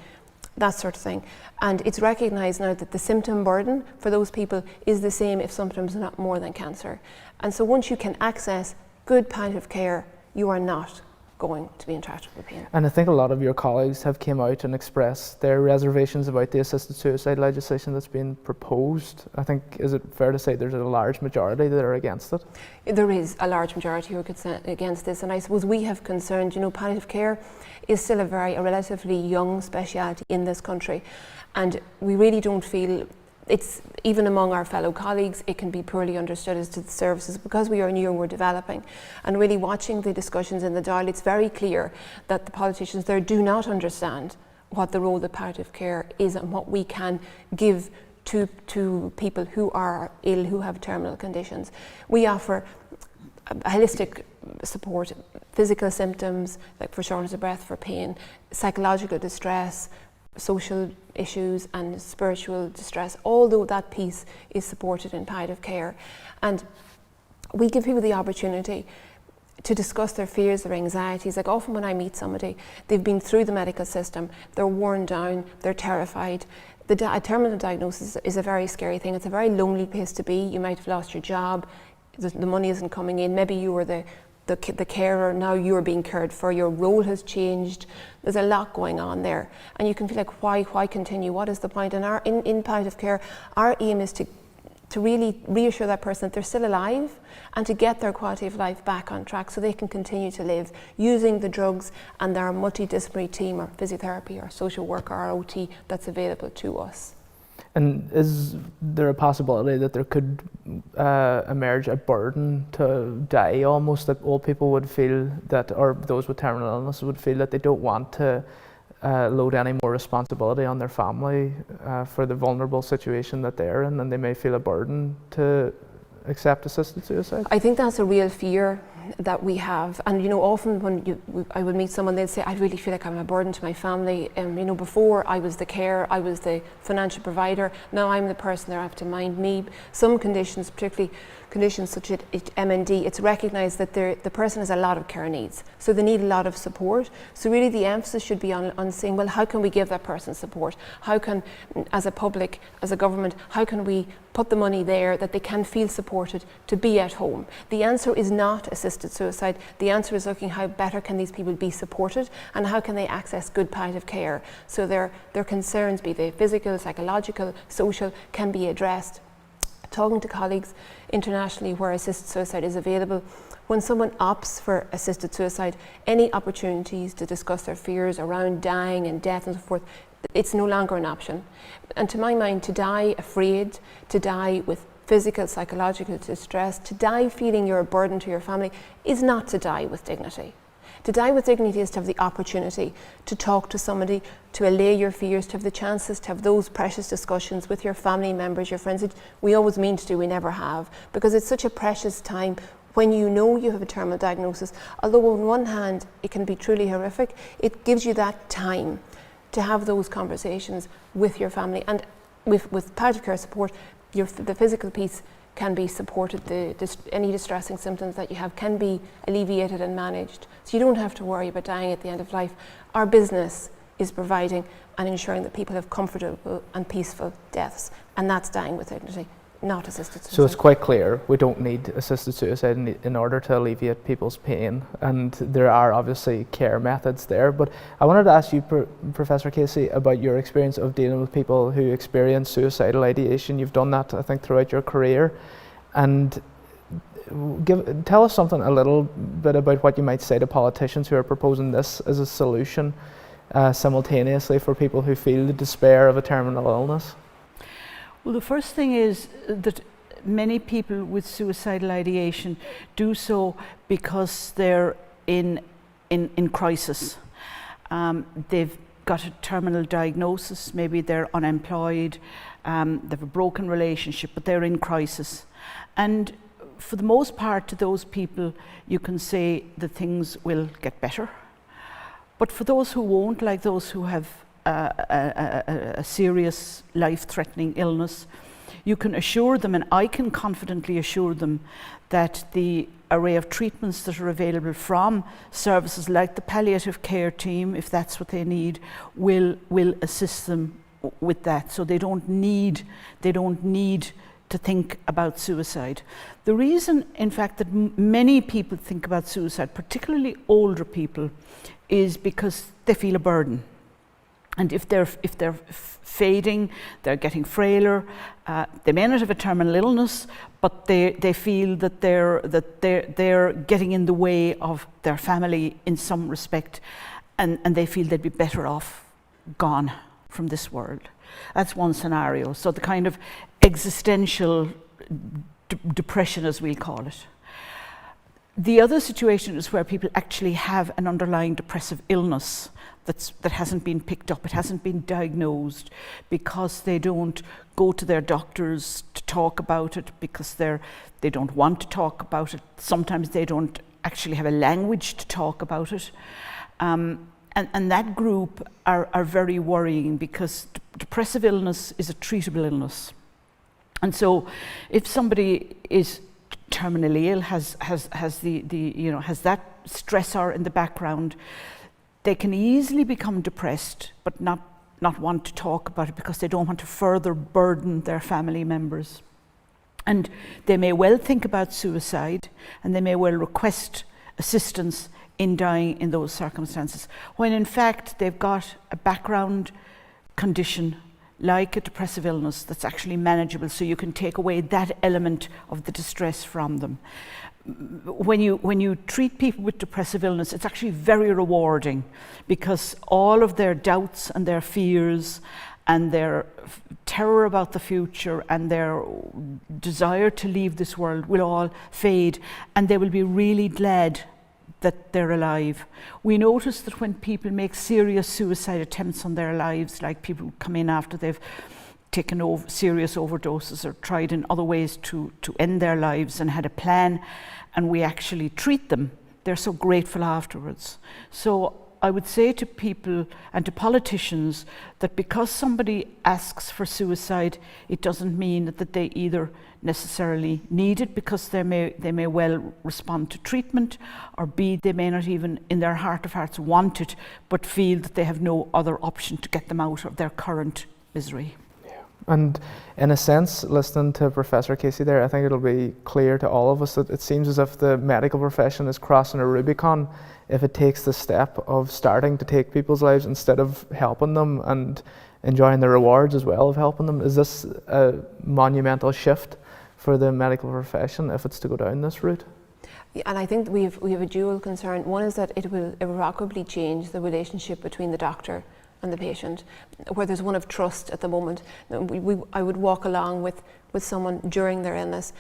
that sort of thing. And it's recognised now that the symptom burden for those people is the same, if sometimes not more, than cancer. And so once you can access good palliative care, you are not going to be in intractable pain.
And I think a lot of your colleagues have came out and expressed their reservations about the assisted suicide legislation that's been proposed. I think, is it fair to say there's a large majority that are against it?
There is a large majority who are against this, and I suppose we have concerned, palliative care is still a relatively young speciality in this country, and we really don't feel it's, even among our fellow colleagues, it can be poorly understood as to the services because we are new and we're developing. And really watching the discussions in the Dáil, it's very clear that the politicians there do not understand what the role of palliative care is and what we can give to people who are ill, who have terminal conditions. We offer a holistic support, physical symptoms like for shortness of breath, for pain, psychological distress, social issues and spiritual distress, although that piece is supported in palliative care. And we give people the opportunity to discuss their fears, their anxieties. Like often when I meet somebody, they've been through the medical system, they're worn down, they're terrified. A terminal diagnosis is a very scary thing. It's a very lonely place to be. You might have lost your job, the money isn't coming in, maybe you were the carer, now you're being cared for, your role has changed, there's a lot going on there, and you can feel like why continue, what is the point? And in palliative care, our aim is to really reassure that person that they're still alive and to get their quality of life back on track so they can continue to live using the drugs and our multidisciplinary team, or physiotherapy or social work or OT that's available to us.
And is there a possibility that there could emerge a burden to die almost, that old people would feel that, or those with terminal illness would feel that they don't want to load any more responsibility on their family for the vulnerable situation that they're in, and they may feel a burden to accept assisted suicide? I
think that's a real fear that we have, and often when I would meet someone, they'd say, I really feel like I'm a burden to my family, and before I was the carer, I was the financial provider, now I'm the person that have to mind me. Some conditions, particularly conditions such as MND, it's recognised that the person has a lot of care needs, so they need a lot of support. So really the emphasis should be on saying, well, how can we give that person support? How can, as a public, as a government, how can we put the money there that they can feel supported to be at home? The answer is not assisted suicide. The answer is looking how better can these people be supported and how can they access good palliative care so their concerns, be they physical, psychological, social, can be addressed. Talking to colleagues internationally where assisted suicide is available, when someone opts for assisted suicide, any opportunities to discuss their fears around dying and death and so forth, it's no longer an option. And to my mind, to die afraid, to die with physical, psychological distress, to die feeling you're a burden to your family, is not to die with dignity. To die with dignity is to have the opportunity to talk to somebody, to allay your fears, to have the chances to have those precious discussions with your family members, your friends. We always mean to do, we never have, because it's such a precious time when you know you have a terminal diagnosis. Although on one hand it can be truly horrific, it gives you that time to have those conversations with your family. And with palliative care support, the physical piece can be supported, any distressing symptoms that you have can be alleviated and managed. So you don't have to worry about dying at the end of life. Our business is providing and ensuring that people have comfortable and peaceful deaths, and that's dying with dignity, not assisted suicide.
So it's quite clear we don't need assisted suicide in order to alleviate people's pain, and there are obviously care methods there. But I wanted to ask you, Professor Casey, about your experience of dealing with people who experience suicidal ideation. You've done that, I think, throughout your career, and tell us a little bit about what you might say to politicians who are proposing this as a solution simultaneously for people who feel the despair of a terminal illness.
Well, the first thing is that many people with suicidal ideation do so because they're in crisis. They've got a terminal diagnosis, maybe they're unemployed, they have a broken relationship, but they're in crisis. And for the most part, to those people, you can say that things will get better. But for those who won't, like those who have a serious life-threatening illness, you can assure them, and I can confidently assure them, that the array of treatments that are available from services like the palliative care team, if that's what they need, will assist them with that. So they don't need to think about suicide. The reason, in fact, that many people think about suicide, particularly older people, is because they feel a burden. And if they're fading, they're getting frailer. They may not have a terminal illness, but they feel that they're getting in the way of their family in some respect, and they feel they'd be better off gone from this world. That's one scenario. So the kind of existential depression, as we'll call it. The other situation is where people actually have an underlying depressive illness that hasn't been picked up, it hasn't been diagnosed, because they don't go to their doctors to talk about it, because they don't want to talk about it. Sometimes they don't actually have a language to talk about it. And that group are very worrying, because depressive illness is a treatable illness. And so if somebody is terminally ill, has that stressor in the background, they can easily become depressed, but not want to talk about it because they don't want to further burden their family members. And they may well think about suicide, and they may well request assistance in dying in those circumstances, when in fact they've got a background condition like a depressive illness that's actually manageable, so you can take away that element of the distress from them. When you treat people with depressive illness, it's actually very rewarding, because all of their doubts and their fears and their terror about the future and their desire to leave this world will all fade, and they will be really glad that they're alive. We notice that when people make serious suicide attempts on their lives, like people who come in after they've taken serious overdoses or tried in other ways to end their lives and had a plan, and we actually treat them, they're so grateful afterwards. So I would say to people and to politicians that because somebody asks for suicide, it doesn't mean that they either necessarily need it, because they may well respond to treatment, or B, they may not even in their heart of hearts want it, but feel that they have no other option to get them out of their current misery.
And in a sense, listening to Professor Casey there, I think it'll be clear to all of us that it seems as if the medical profession is crossing a Rubicon if it takes the step of starting to take people's lives instead of helping them and enjoying the rewards as well of helping them. Is this a monumental shift for the medical profession if it's to go down this route?
Yeah, and I think we have a dual concern. One is that it will irrevocably change the relationship between the doctor and the patient, where there's one of trust at the moment. I would walk along with someone during their illness,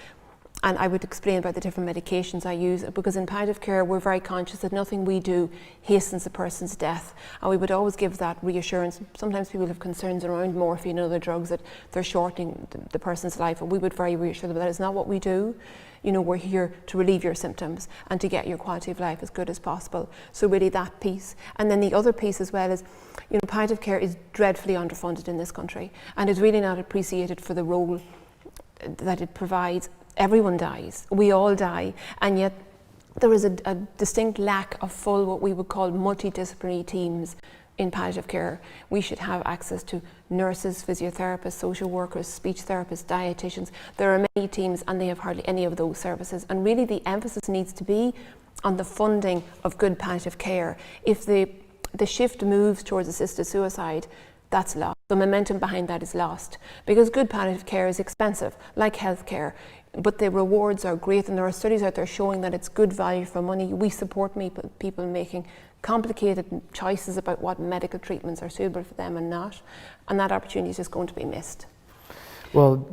And I would explain about the different medications I use, because in palliative care we're very conscious that nothing we do hastens a person's death, and we would always give that reassurance. Sometimes people have concerns around morphine and other drugs that they're shortening the person's life, and we would very reassure them that is not what we do. You know, we're here to relieve your symptoms and to get your quality of life as good as possible. So really that piece. And then the other piece as well is, you know, palliative care is dreadfully underfunded in this country, and is really not appreciated for the role that it provides. Everyone dies, we all die, and yet there is a distinct lack of full, what we would call multidisciplinary teams in palliative care. We should have access to nurses, physiotherapists, social workers, speech therapists, dietitians. There are many teams and they have hardly any of those services, and really the emphasis needs to be on the funding of good palliative care. If the shift moves towards assisted suicide, that's lost. The momentum behind that is lost, because good palliative care is expensive, like healthcare, but the rewards are great, and there are studies out there showing that it's good value for money. We support people making complicated choices about what medical treatments are suitable for them and not, and that opportunity is just going to be missed.
Well,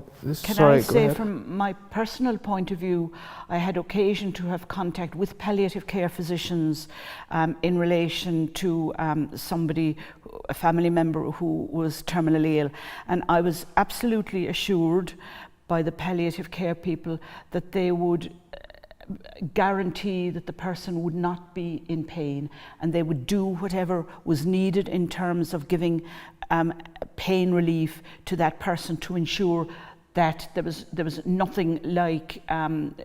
Can I say, from my personal point of view, I had occasion to have contact with palliative care physicians in relation to somebody, a family member who was terminally ill, and I was absolutely assured by the palliative care people that they would guarantee that the person would not be in pain, and they would do whatever was needed in terms of giving pain relief to that person to ensure that there was nothing like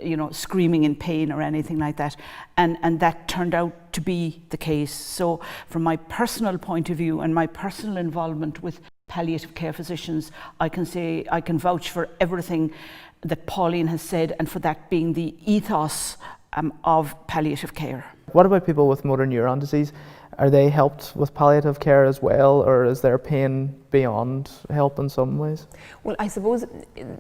you know, screaming in pain or anything like that, and that turned out to be the case. So from my personal point of view and my personal involvement with palliative care physicians, I can say I can vouch for everything that Pauline has said, and for that being the ethos of palliative care.
What about people with motor neuron disease? Are they helped with palliative care as well, or is their pain beyond help in some ways?
Well, I suppose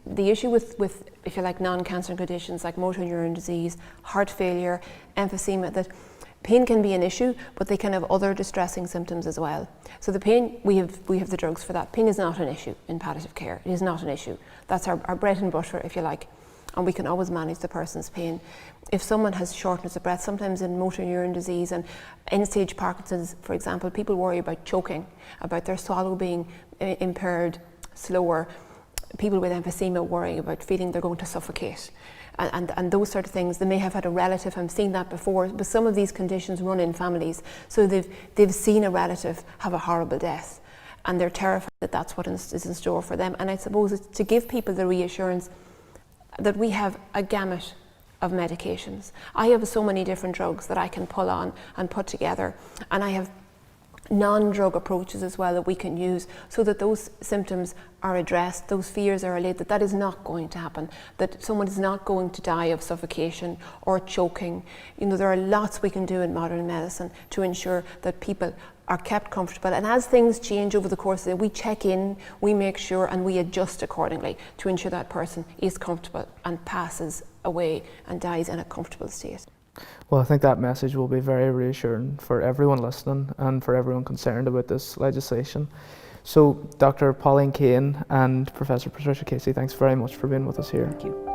the issue with if you like, non-cancer conditions like motor neuron disease, heart failure, emphysema, that pain can be an issue, but they can have other distressing symptoms as well. So the pain, we have the drugs for that. Pain is not an issue in palliative care. It is not an issue. That's our bread and butter, if you like, and we can always manage the person's pain. If someone has shortness of breath, sometimes in motor neuron disease and end-stage Parkinson's, for example, people worry about choking, about their swallow being impaired, slower. People with emphysema worry about feeling they're going to suffocate. And those sort of things. They may have had a relative, I've seen that before, but some of these conditions run in families. So they've seen a relative have a horrible death, and they're terrified that that's what is in store for them. And I suppose it's to give people the reassurance that we have a gamut of medications. I have so many different drugs that I can pull on and put together, and I have non-drug approaches as well that we can use, so that those symptoms are addressed, those fears are allayed, that is not going to happen, that someone is not going to die of suffocation or choking. You know, there are lots we can do in modern medicine to ensure that people are kept comfortable, and as things change over the course of the day, we check in, we make sure, and we adjust accordingly to ensure that person is comfortable and passes away and dies in a comfortable state.
Well, I think that message will be very reassuring for everyone listening and for everyone concerned about this legislation. So, Dr. Pauline Kane and Professor Patricia Casey, thanks very much for being with us here.
Thank you.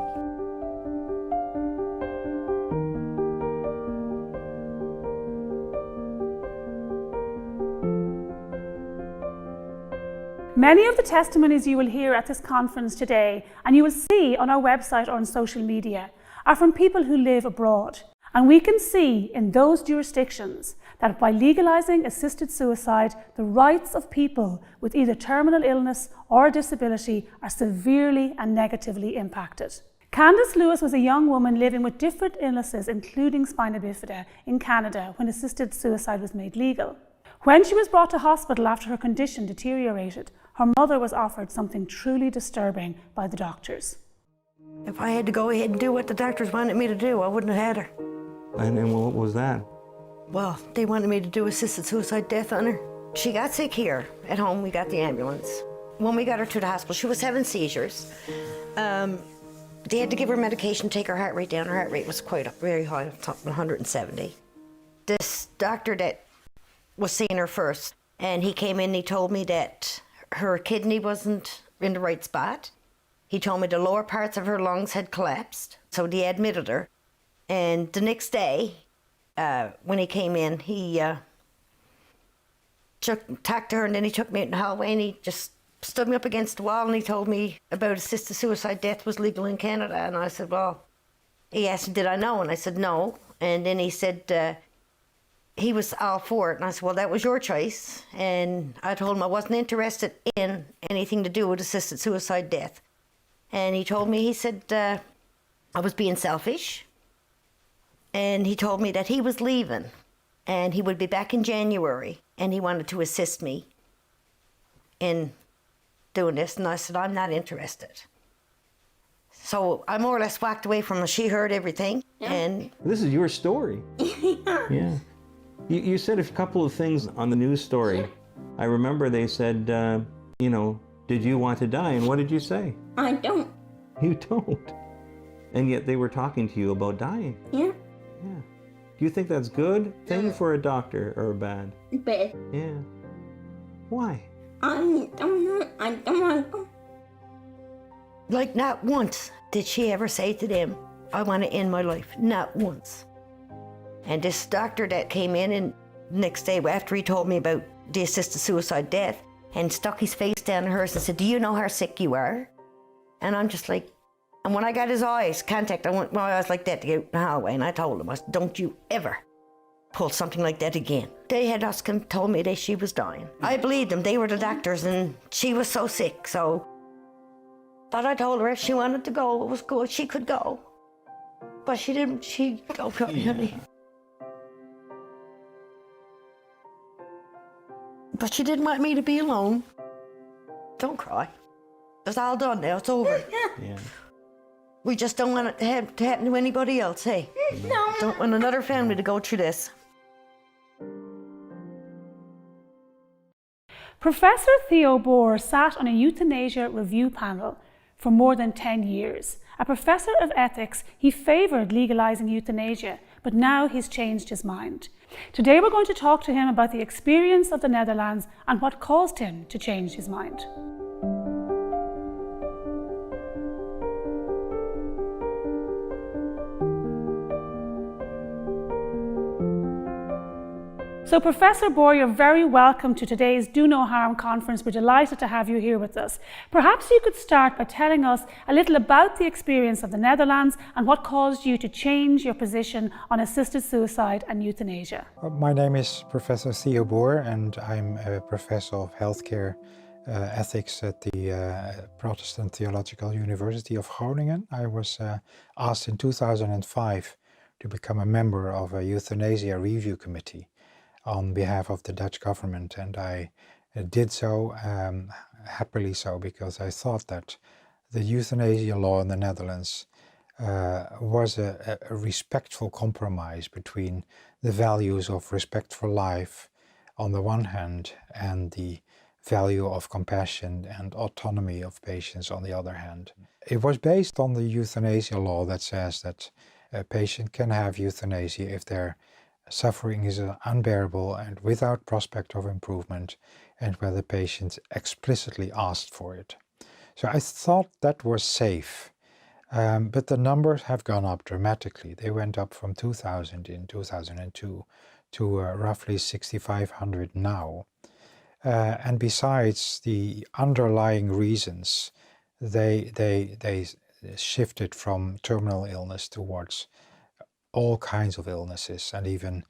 Many of the testimonies you will hear at this conference today, and you will see on our website or on social media, are from people who live abroad. And we can see in those jurisdictions that by legalising assisted suicide, the rights of people with either terminal illness or a disability are severely and negatively impacted. Candice Lewis was a young woman living with different illnesses, including spina bifida, in Canada when assisted suicide was made legal. When she was brought to hospital after her condition deteriorated, her mother was offered something truly disturbing by the doctors.
If I had to go ahead and do what the doctors wanted me to do, I wouldn't have had her.
And what was that?
Well, they wanted me to do assisted suicide death on her. She got sick here. At home, we got the ambulance. When we got her to the hospital, she was having seizures. They had to give her medication, take her heart rate down. Her heart rate was very high, 170. This doctor that was seeing her first, and he came in and he told me that her kidney wasn't in the right spot. He told me the lower parts of her lungs had collapsed. So they admitted her. And the next day, when he came in, he talked to her, and then he took me out in the hallway and he just stood me up against the wall and he told me about assisted suicide. Death was legal in Canada. And I said, well, he asked, did I know? And I said, no. And then he said he was all for it. And I said, well, that was your choice. And I told him I wasn't interested in anything to do with assisted suicide death. And he told me, he said I was being selfish. And he told me that he was leaving and he would be back in January and he wanted to assist me in doing this. And I said, I'm not interested. So I more or less walked away from her. She heard everything. Yeah. And
This is your story. Yeah. You said a couple of things on the news story. I remember they said, did you want to die? And what did you say?
I don't.
You don't. And yet they were talking to you about dying.
Yeah.
Yeah. Do you think that's good thing for a doctor or bad?
Bad.
Yeah. Why?
I don't know. I don't want to.
like not once did she ever say to them, I want to end my life. Not once. And this doctor that came in and next day after he told me about the assisted suicide death and stuck his face down in hers and said, do you know how sick you are? And I'm just like, and when I got his eyes contact, I went my eyes like that to get out in the hallway, and I told him, I said, don't you ever pull something like that again. They had us told me that she was dying. I believed them. They were the doctors, and she was so sick, so. But I told her if she wanted to go, it was good, she could go. But she didn't, oh, honey. But she didn't want me to be alone. Don't cry. It's all done now, it's over.
Yeah.
We just don't want it to happen to anybody else, hey?
No.
Don't want another family to go through this.
Professor Theo Boer sat on a euthanasia review panel for more than 10 years. A professor of ethics, he favoured legalising euthanasia, but now he's changed his mind. Today we're going to talk to him about the experience of the Netherlands and what caused him to change his mind. So Professor Boer, you're very welcome to today's Do No Harm conference. We're delighted to have you here with us. Perhaps you could start by telling us a little about the experience of the Netherlands and what caused you to change your position on assisted suicide and euthanasia.
My name is Professor Theo Boer and I'm a professor of healthcare ethics at the Protestant Theological University of Groningen. I was asked in 2005 to become a member of a euthanasia review committee on behalf of the Dutch government, and I did so, happily so, because I thought that the euthanasia law in the Netherlands was a respectful compromise between the values of respect for life on the one hand and the value of compassion and autonomy of patients on the other hand. It was based on the euthanasia law that says that a patient can have euthanasia if their suffering is unbearable and without prospect of improvement, and where the patient explicitly asked for it. So I thought that was safe, but the numbers have gone up dramatically. They went up from 2,000 in 2002 to roughly 6,500 now. And besides the underlying reasons, they shifted from terminal illness towards all kinds of illnesses, and even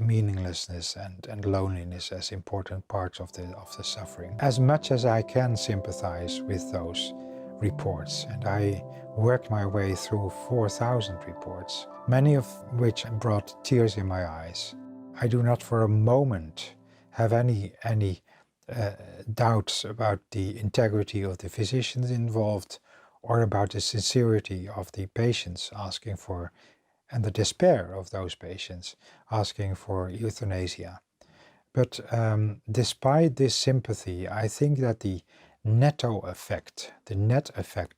meaninglessness and loneliness as important parts of the suffering. As much as I can sympathize with those reports, and I worked my way through 4,000 reports, many of which brought tears in my eyes. I do not for a moment have any doubts about the integrity of the physicians involved or about the sincerity of the patients asking for, and the despair of those patients asking for euthanasia. But despite this sympathy, I think that the net effect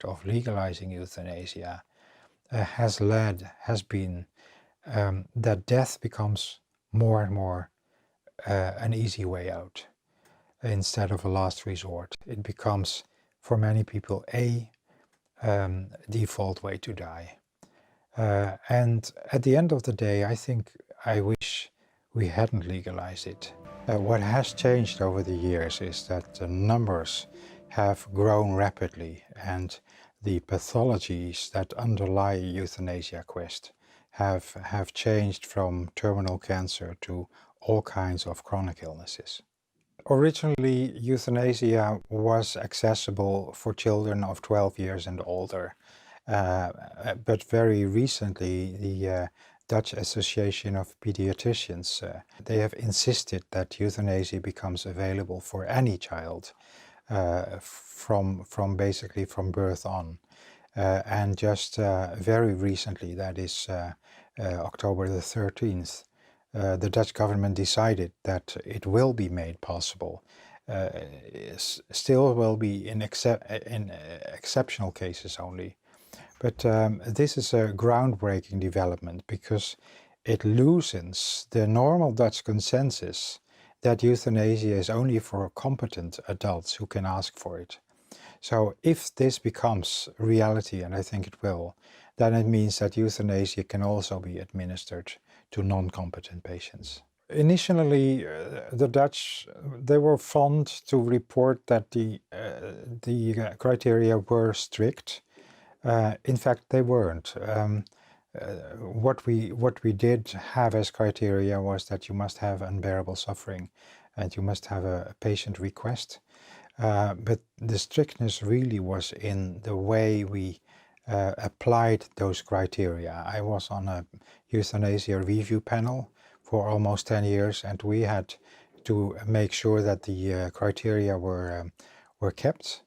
of legalizing euthanasia has been that death becomes more and more an easy way out instead of a last resort. It becomes, for many people, a default way to die. And at the end of the day, I wish we hadn't legalized it. What has changed over the years is that the numbers have grown rapidly, and the pathologies that underlie euthanasia quest have changed from terminal cancer to all kinds of chronic illnesses. Originally, euthanasia was accessible for children of 12 years and older, but very recently the Dutch Association of Pediatricians, they have insisted that euthanasia becomes available for any child basically from birth on. And just very recently, that is October the 13th, the Dutch government decided that it will be made possible. Still will be in exceptional cases only. But this is a groundbreaking development because it loosens the normal Dutch consensus that euthanasia is only for competent adults who can ask for it. So if this becomes reality, and I think it will, then it means that euthanasia can also be administered to non-competent patients. Initially, the Dutch, they were fond to report that the criteria were strict. In fact, they weren't. What we did have as criteria was that you must have unbearable suffering and you must have a patient request. But the strictness really was in the way we applied those criteria. I was on a euthanasia review panel for almost 10 years, and we had to make sure that the criteria were kept.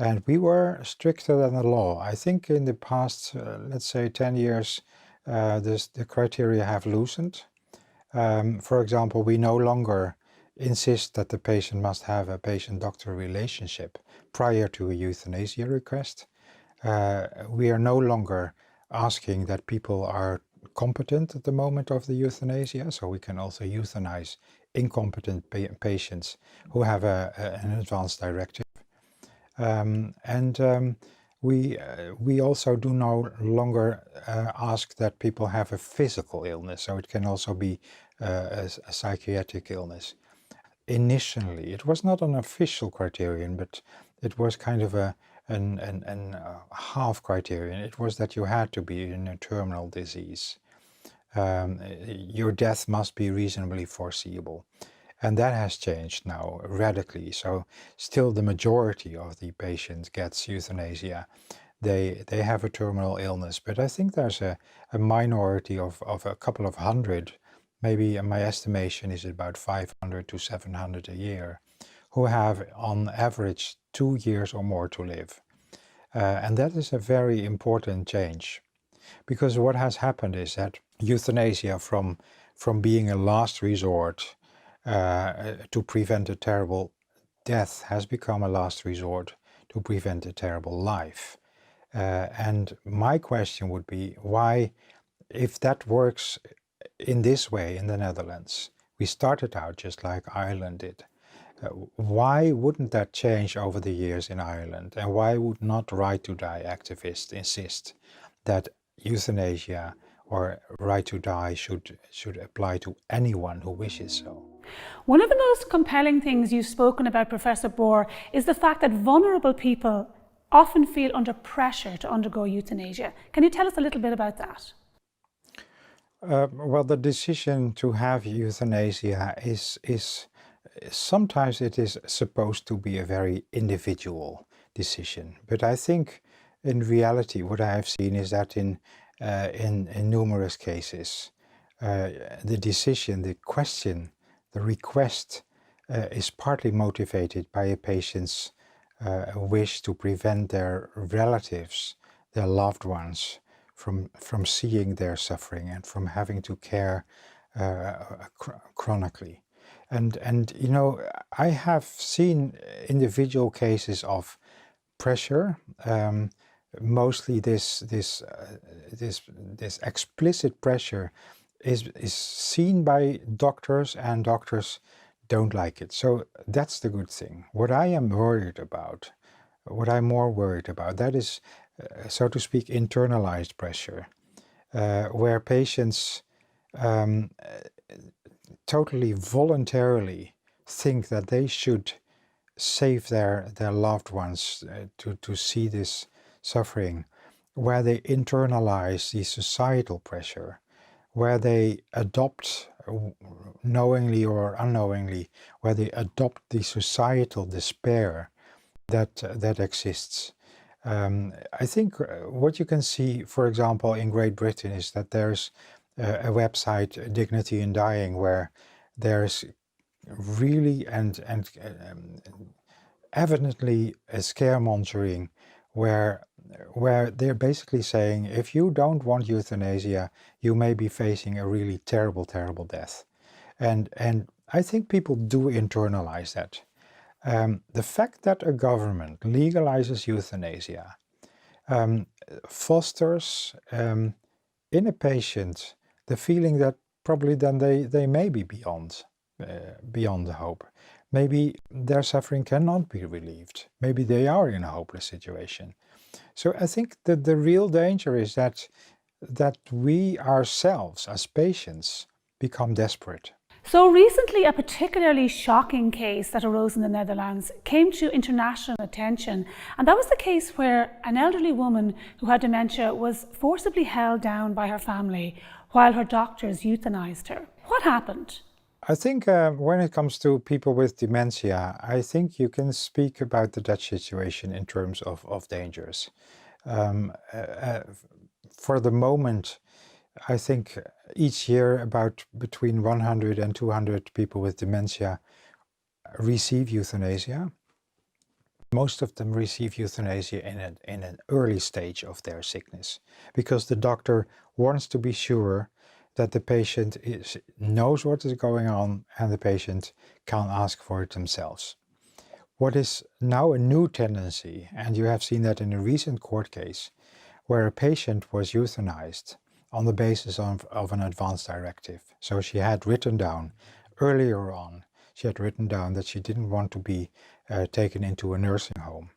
And we were stricter than the law. I think in the past, let's say 10 years, the criteria have loosened. For example, we no longer insist that the patient must have a patient-doctor relationship prior to a euthanasia request. We are no longer asking that people are competent at the moment of the euthanasia, so we can also euthanize incompetent patients who have an advance directive. We also do no longer ask that people have a physical illness, so it can also be a psychiatric illness. Initially, it was not an official criterion, but it was kind of a half criterion. It was that you had to be in a terminal disease. Your death must be reasonably foreseeable. And that has changed now radically. So still the majority of the patients gets euthanasia. They have a terminal illness, but I think there's a minority of a couple of hundred, maybe my estimation is about 500 to 700 a year, who have on average 2 years or more to live. And that is a very important change, because what has happened is that euthanasia from being a last resort to prevent a terrible death has become a last resort to prevent a terrible life. And my question would be, why, if that works in this way in the Netherlands, we started out just like Ireland did, why wouldn't that change over the years in Ireland? And why would not Right to Die activists insist that euthanasia or right to die should apply to anyone who wishes so?
One of the most compelling things you've spoken about, Professor Bohr, is the fact that vulnerable people often feel under pressure to undergo euthanasia. Can you tell us a little bit about that?
Well, the decision to have euthanasia is sometimes it is supposed to be a very individual decision, but I think in reality what I have seen is that in numerous cases the decision, the question, the request is partly motivated by a patient's wish to prevent their relatives, their loved ones, from seeing their suffering and from having to care chronically. And you know, I have seen individual cases of pressure. Mostly this explicit pressure is seen by doctors, and doctors don't like it. So that's the good thing. What I am worried about, what I'm more worried about, that is, so to speak, internalized pressure. where patients totally voluntarily think that they should save their loved ones to see this suffering, where they internalize the societal pressure, where they adopt, knowingly or unknowingly, where they adopt the societal despair that exists. I think what you can see, for example, in Great Britain is that there's a website, Dignity in Dying, where there's really and evidently a scaremongering where they're basically saying, if you don't want euthanasia, you may be facing a really terrible, terrible death. And I think people do internalize that. The fact that a government legalizes euthanasia fosters in a patient the feeling that probably then they may be beyond the hope. Maybe their suffering cannot be relieved. Maybe they are in a hopeless situation. So I think that the real danger is that we ourselves as patients become desperate.
So recently, a particularly shocking case that arose in the Netherlands came to international attention, and that was the case where an elderly woman who had dementia was forcibly held down by her family while her doctors euthanized her. What happened?
I think when it comes to people with dementia, I think you can speak about the Dutch situation in terms of dangers. For the moment, I think each year about between 100 and 200 people with dementia receive euthanasia. Most of them receive euthanasia in an early stage of their sickness, because the doctor wants to be sure that the patient knows what is going on and the patient can ask for it themselves. What is now a new tendency, and you have seen that in a recent court case, where a patient was euthanized on the basis of an advance directive. So she had written down earlier on, she had written down that she didn't want to be taken into a nursing home.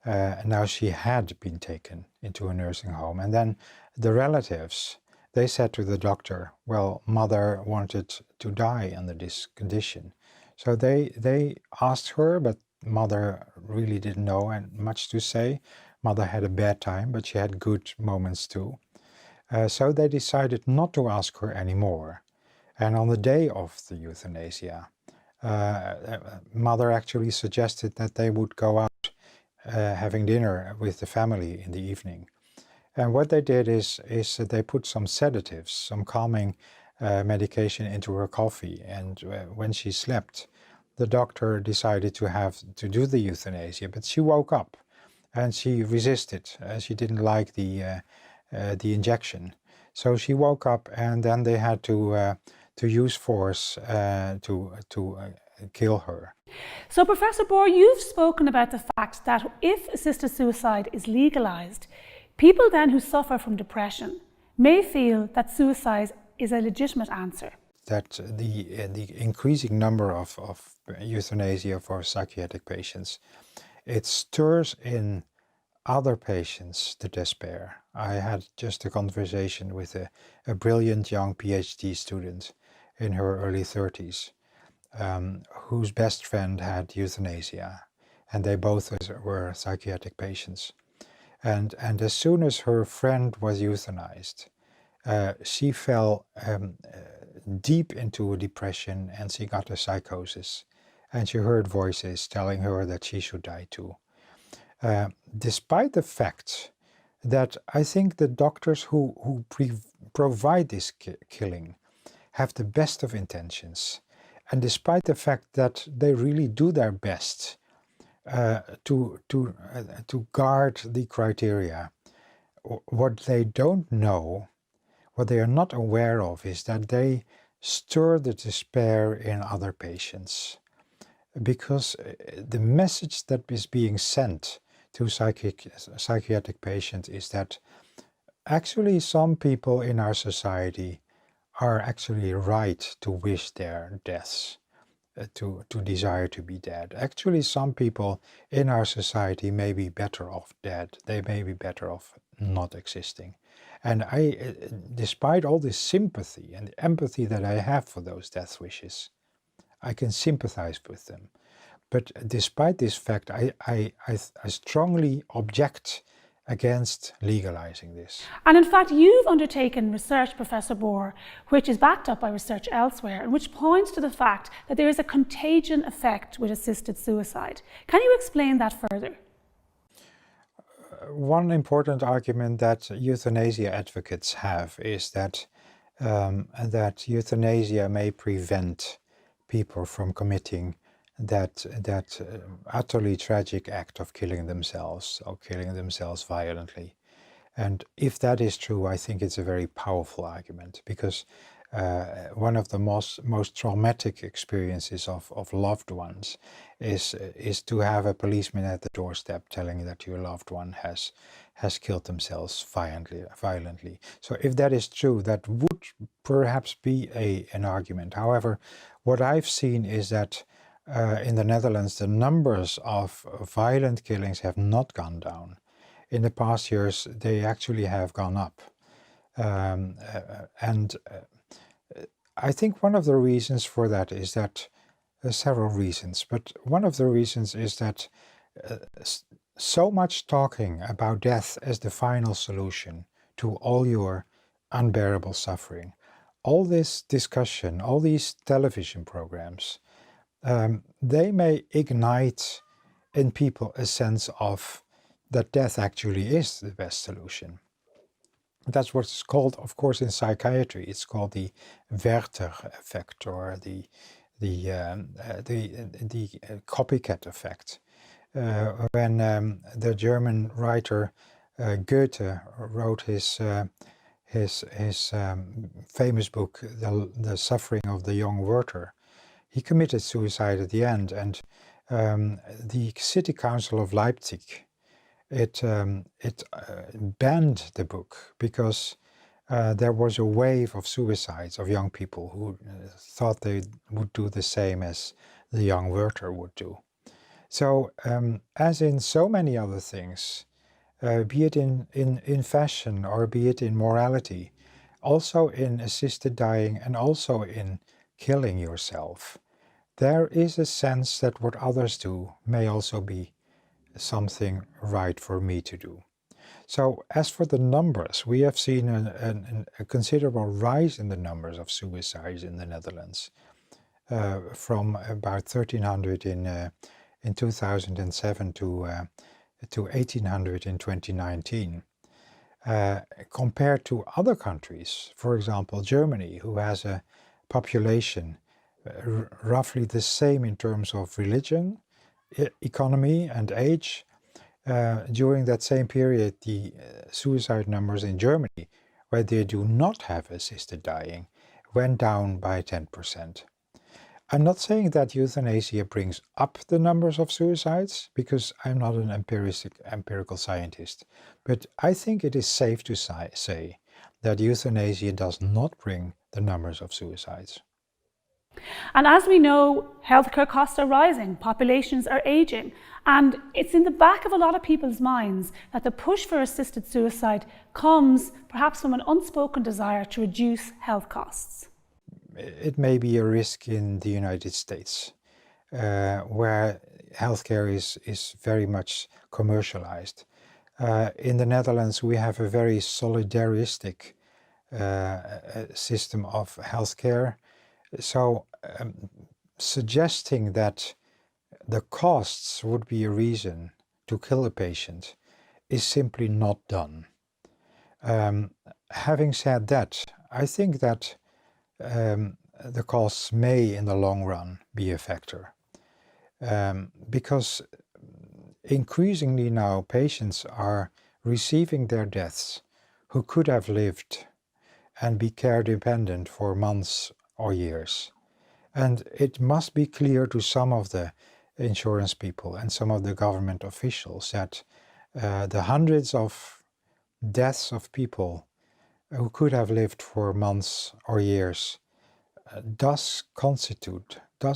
Now she had been taken into a nursing home, and then the relatives, they said to the doctor, well, mother wanted to die under this condition. So they asked her, but mother really didn't know much to say. Mother had a bad time, but she had good moments too. So they decided not to ask her anymore. And on the day of the euthanasia, mother actually suggested that they would go out having dinner with the family in the evening. And what they did is that they put some sedatives, some calming medication into her coffee. And when she slept, the doctor decided to do the euthanasia, but she woke up and she resisted. She didn't like the injection. So she woke up, and then they had to use force to kill her.
So Professor Bohr, you've spoken about the fact that if assisted suicide is legalized, people then who suffer from depression may feel that suicide is a legitimate answer.
That the increasing number of euthanasia for psychiatric patients, it stirs in other patients the despair. I had just a conversation with a brilliant young PhD student in her early 30s, whose best friend had euthanasia, and they both were psychiatric patients. And as soon as her friend was euthanized, she fell deep into a depression, and she got a psychosis, and she heard voices telling her that she should die too. Despite the fact that I think the doctors who provide this killing have the best of intentions, and despite the fact that they really do their best to guard the criteria, what they don't know, what they are not aware of, is that they stir the despair in other patients. Because the message that is being sent to psychiatric patients is that actually some people in our society are actually right to wish their deaths, to desire to be dead. Actually, some people in our society may be better off dead. They may be better off not existing. And despite all this sympathy and empathy that I have for those death wishes, I can sympathize with them. But despite this fact, I strongly object against legalizing this.
And in fact, you've undertaken research, Professor Bohr, which is backed up by research elsewhere, and which points to the fact that there is a contagion effect with assisted suicide. Can you explain that further?
One important argument that euthanasia advocates have is that euthanasia may prevent people from committing that utterly tragic act of killing themselves or killing themselves violently. And if that is true, I think it's a very powerful argument, because one of the most traumatic experiences of loved ones is to have a policeman at the doorstep telling that your loved one has killed themselves violently. So if that is true, that would perhaps be an argument. However, what I've seen is that in the Netherlands, the numbers of violent killings have not gone down. In the past years, they actually have gone up. I think one of the reasons for that is that, several reasons, but one of the reasons is that so much talking about death as the final solution to all your unbearable suffering, all this discussion, all these television programs, they may ignite in people a sense of that death actually is the best solution. That's what's called, of course, in psychiatry, it's called the Werther effect, or the copycat effect. When the German writer Goethe wrote his famous book, The Suffering of the Young Werther, he committed suicide at the end, and the city council of Leipzig, it banned the book because there was a wave of suicides of young people who thought they would do the same as the young Werther would do. So, as in so many other things, be it in fashion or be it in morality, also in assisted dying and also in killing yourself, there is a sense that what others do may also be something right for me to do. So as for the numbers, we have seen a considerable rise in the numbers of suicides in the Netherlands, from about 1,300 in 2007 to 1,800 in 2019. Compared to other countries, for example Germany, who has a population roughly the same in terms of religion, economy and age, during that same period the suicide numbers in Germany, where they do not have assisted dying, went down by 10%. I'm not saying that euthanasia brings up the numbers of suicides, because I'm not an empirical scientist, but I think it is safe to say that euthanasia does not bring the numbers of suicides.
And as we know, healthcare costs are rising, populations are aging, and it's in the back of a lot of people's minds that the push for assisted suicide comes perhaps from an unspoken desire to reduce health costs.
It may be a risk in the United States, where healthcare is very much commercialized. In the Netherlands, we have a very solidaristic system of healthcare. So suggesting that the costs would be a reason to kill a patient is simply not done. Having said that, I think that the costs may in the long run be a factor, because increasingly now patients are receiving their deaths who could have lived and be care dependent for months or years. And it must be clear to some of the insurance people and some of the government officials that the hundreds of deaths of people who could have lived for months or years does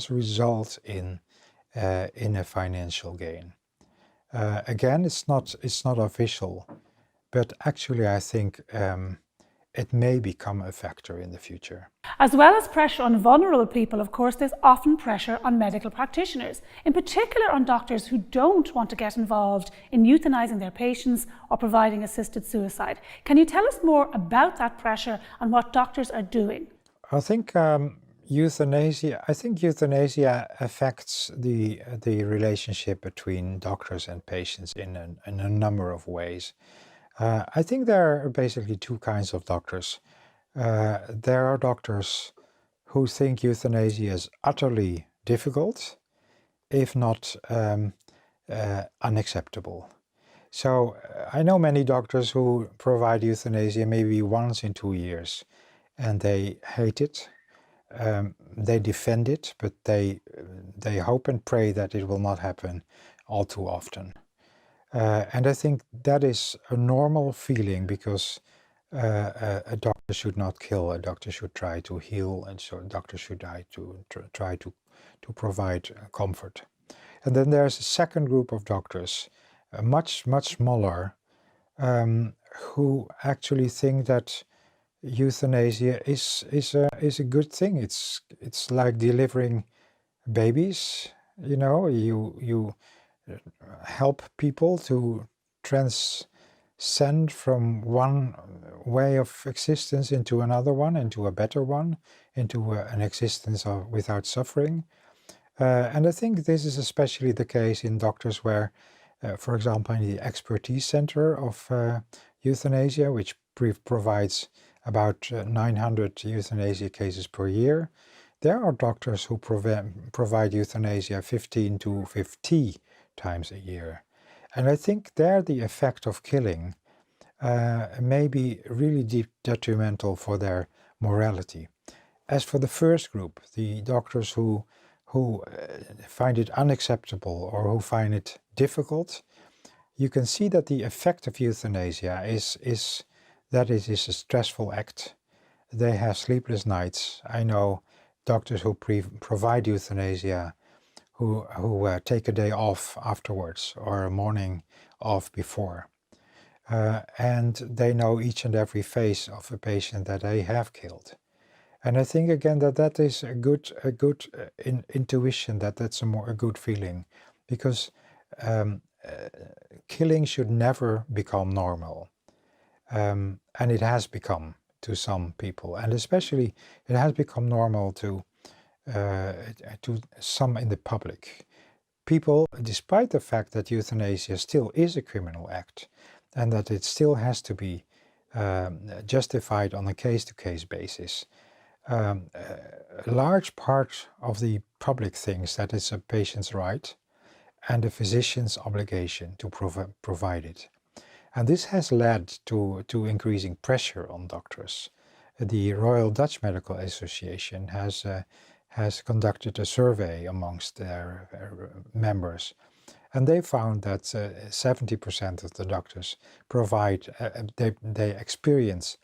result in a financial gain. Again, it's not official, but actually I think it may become a factor in the future.
As well as pressure on vulnerable people, of course, there's often pressure on medical practitioners, in particular on doctors who don't want to get involved in euthanizing their patients or providing assisted suicide. Can you tell us more about that pressure and what doctors are doing?
I think euthanasia affects the relationship between doctors and patients in a number of ways. I think there are basically two kinds of doctors. There are doctors who think euthanasia is utterly difficult, if not unacceptable. So I know many doctors who provide euthanasia maybe once in 2 years, and they hate it. They defend it, but they hope and pray that it will not happen all too often. And I think that is a normal feeling, because a doctor should not kill, a doctor should try to heal, and so a doctor should try to provide comfort. And then there's a second group of doctors, much smaller, who actually think that euthanasia is a good thing. It's like delivering babies. You know, you help people to transcend from one way of existence into another one, into a better one, into an existence without suffering. And I think this is especially the case in doctors where, for example, in the expertise center of euthanasia, which provides about 900 euthanasia cases per year, there are doctors who provide euthanasia 15 to 50 times a year. And I think there the effect of killing may be really detrimental for their morality. As for the first group, the doctors who find it unacceptable or who find it difficult, you can see that the effect of euthanasia is that it is a stressful act. They have sleepless nights. I know doctors who provide euthanasia who take a day off afterwards or a morning off before. And they know each and every phase of a patient that they have killed. And I think again that is a good intuition, that's a good feeling, because killing should never become normal. And it has become to some people, and especially it has become normal to some in the public. People, despite the fact that euthanasia still is a criminal act and that it still has to be justified on a case-to-case basis, a large part of the public thinks that it's a patient's right and a physician's obligation to provide it. And this has led to increasing pressure on doctors. The Royal Dutch Medical Association has conducted a survey amongst their members, and they found that 70% of the doctors they experience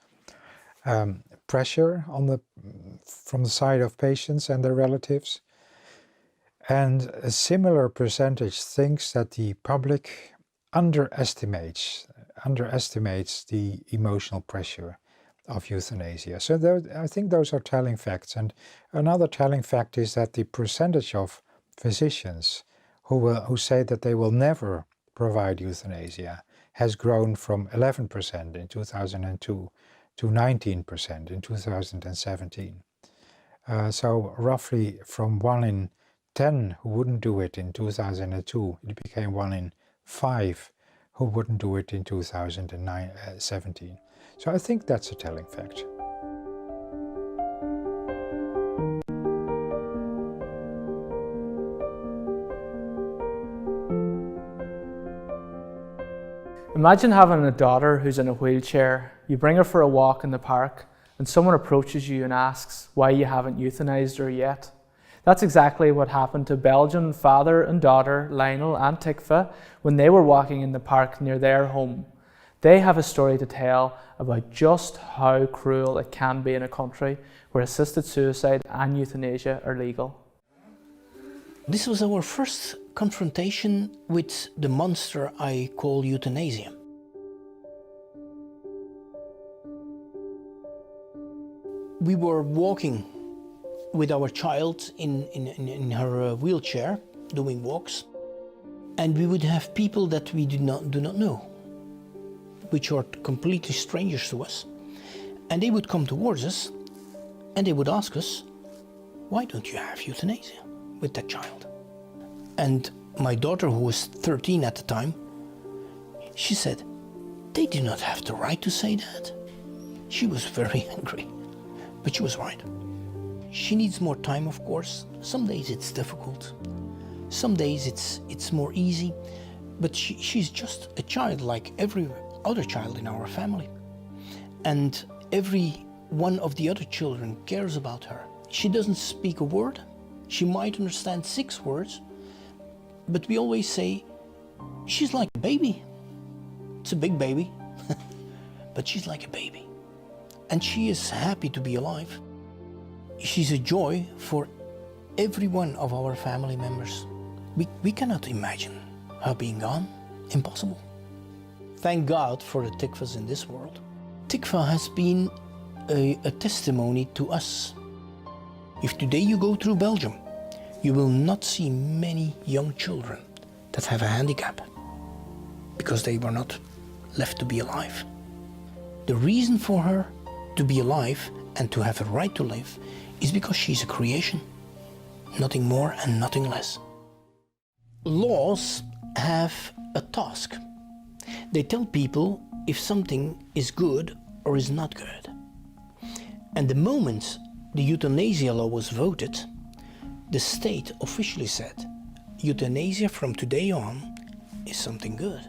pressure from the side of patients and their relatives, and a similar percentage thinks that the public underestimates the emotional pressure of euthanasia. So I think those are telling facts. And another telling fact is that the percentage of physicians who say that they will never provide euthanasia has grown from 11% in 2002 to 19% in 2017. So roughly from 1 in 10 who wouldn't do it in 2002, it became 1 in 5 who wouldn't do it in 2017. So I think that's a telling fact.
Imagine having a daughter who's in a wheelchair. You bring her for a walk in the park and someone approaches you and asks why you haven't euthanized her yet. That's exactly what happened to Belgian father and daughter Lionel and Tikva when they were walking in the park near their home. They have a story to tell about just how cruel it can be in a country where assisted suicide and euthanasia are legal.
This was our first confrontation with the monster I call euthanasia. we were walking with our child in her wheelchair, doing walks, and we would have people that we do not know, which are completely strangers to us. And they would come towards us and they would ask us, why don't you have euthanasia with that child? And my daughter, who was 13 at the time, she said, they do not have the right to say that. She was very angry, but she was right. She needs more time, of course. Some days it's difficult. Some days it's more easy, but she's just a child like every other child in our family. And every one of the other children cares about her. She doesn't speak a word. She might understand 6 words, but we always say, she's like a baby. It's a big baby, but she's like a baby. And she is happy to be alive. She's a joy for every one of our family members. We cannot imagine her being gone. Impossible. Thank God for the tikvahs in this world. Tikvah has been a testimony to us. If today you go through Belgium, you will not see many young children that have a handicap because they were not left to be alive. The reason for her to be alive and to have a right to live is because she's a creation, nothing more and nothing less. Laws have a task. They tell people if something is good or is not good. And the moment the euthanasia law was voted, the state officially said, euthanasia from today on is something good.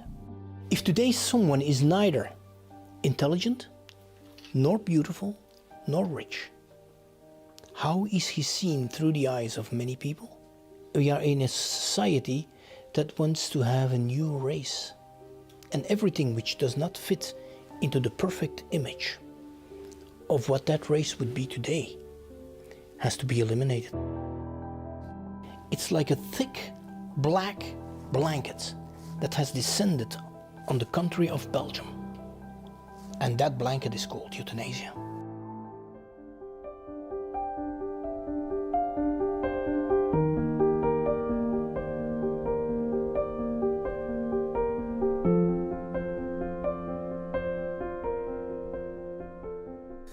If today someone is neither intelligent, nor beautiful, nor rich, how is he seen through the eyes of many people? We are in a society that wants to have a new race, and everything which does not fit into the perfect image of what that race would be today has to be eliminated. It's like a thick black blanket that has descended on the country of Belgium, and that blanket is called euthanasia.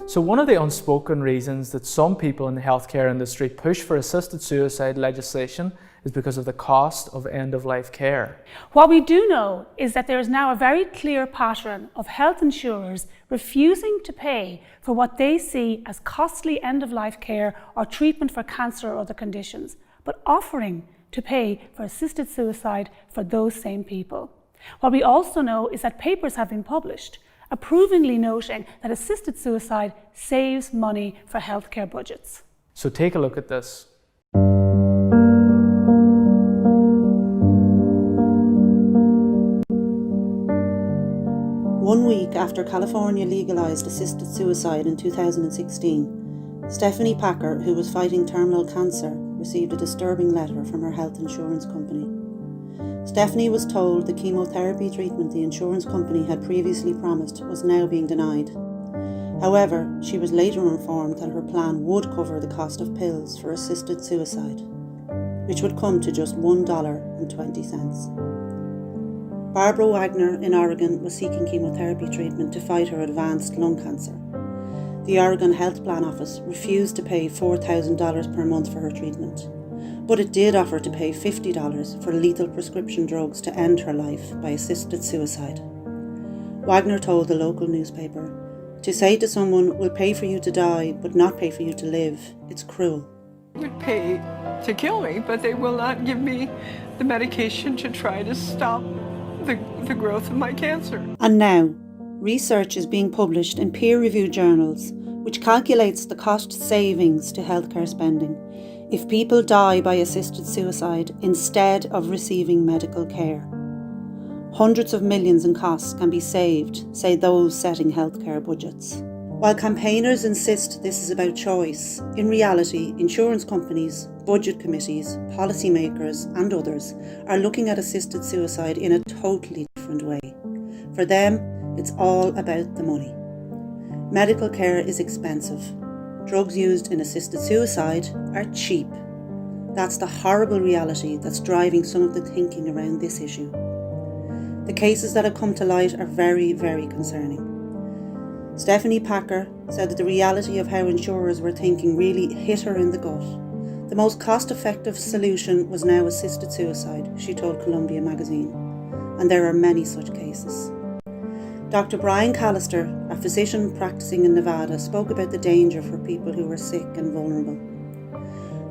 So one of the unspoken reasons that some people in the healthcare industry push for assisted suicide legislation is because of the cost of end-of-life care.
What we do know is that there is now a very clear pattern of health insurers refusing to pay for what they see as costly end-of-life care or treatment for cancer or other conditions, but offering to pay for assisted suicide for those same people. What we also know is that papers have been published approvingly noting that assisted suicide saves money for healthcare budgets.
So take a look at this.
One week after California legalized assisted suicide in 2016, Stephanie Packer, who was fighting terminal cancer, received a disturbing letter from her health insurance company. Stephanie was told the chemotherapy treatment the insurance company had previously promised was now being denied. However, she was later informed that her plan would cover the cost of pills for assisted suicide, which would come to just $1.20. Barbara Wagner in Oregon was seeking chemotherapy treatment to fight her advanced lung cancer. The Oregon Health Plan Office refused to pay $4,000 per month for her treatment, but it did offer to pay $50 for lethal prescription drugs to end her life by assisted suicide. Wagner told the local newspaper, "To say to someone, we'll pay for you to die, but not pay for you to live, it's cruel."
They would pay to kill me, but they will not give me the medication to try to stop the growth of my cancer.
And now, research is being published in peer-reviewed journals which calculates the cost savings to healthcare spending if people die by assisted suicide instead of receiving medical care. Hundreds of millions in costs can be saved, say those setting healthcare budgets. While campaigners insist this is about choice, in reality, insurance companies, budget committees, policymakers and others are looking at assisted suicide in a totally different way. For them, it's all about the money. Medical care is expensive. drugs used in assisted suicide are cheap. That's the horrible reality that's driving some of the thinking around this issue. The cases that have come to light are very, very concerning. Stephanie Packer said that the reality of how insurers were thinking really hit her in the gut. The most cost-effective solution was now assisted suicide, she told Columbia magazine, and there are many such cases. Dr. Brian Callister, a physician practicing in Nevada, spoke about the danger for people who were sick and vulnerable.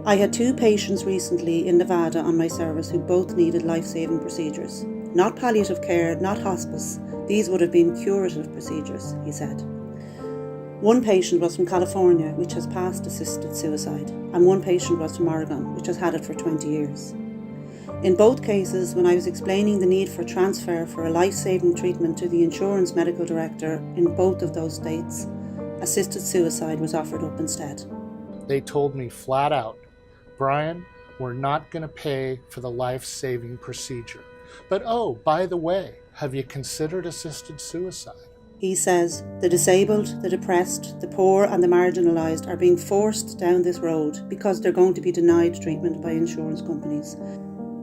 I had 2 patients recently in Nevada on my service who both needed life-saving procedures. Not palliative care, not hospice. These would have been curative procedures, he said. One patient was from California, which has passed assisted suicide, and one patient was from Oregon, which has had it for 20 years. In both cases, when I was explaining the need for transfer for a life-saving treatment to the insurance medical director in both of those states, assisted suicide was offered up instead.
They told me flat out, Brian, we're not going to pay for the life-saving procedure. But oh, by the way, have you considered assisted suicide?
He says the disabled, the depressed, the poor and the marginalised are being forced down this road because they're going to be denied treatment by insurance companies.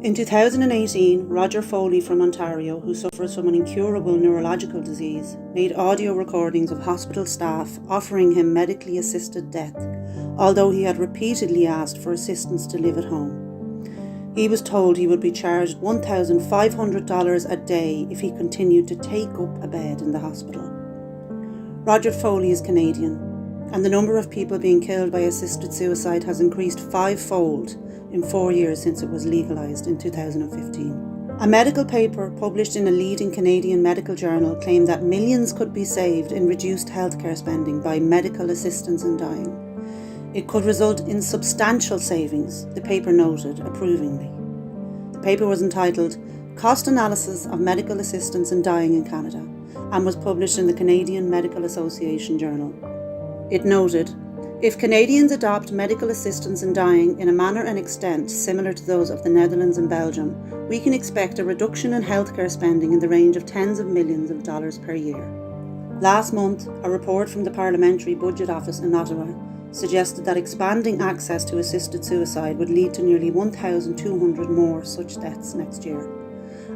In 2018, Roger Foley from Ontario, who suffers from an incurable neurological disease, made audio recordings of hospital staff offering him medically assisted death, although he had repeatedly asked for assistance to live at home. He was told he would be charged $1,500 a day if he continued to take up a bed in the hospital. Roger Foley is Canadian, and the number of people being killed by assisted suicide has increased 5-fold in 4 years since it was legalised in 2015. A medical paper published in a leading Canadian medical journal claimed that millions could be saved in reduced healthcare spending by medical assistance in dying. It could result in substantial savings, the paper noted approvingly. The paper was entitled Cost Analysis of Medical Assistance in Dying in Canada and was published in the Canadian Medical Association Journal. It noted, if Canadians adopt medical assistance in dying in a manner and extent similar to those of the Netherlands and Belgium, we can expect a reduction in healthcare spending in the range of tens of millions of dollars per year. Last month, a report from the Parliamentary Budget Office in Ottawa suggested that expanding access to assisted suicide would lead to nearly 1,200 more such deaths next year,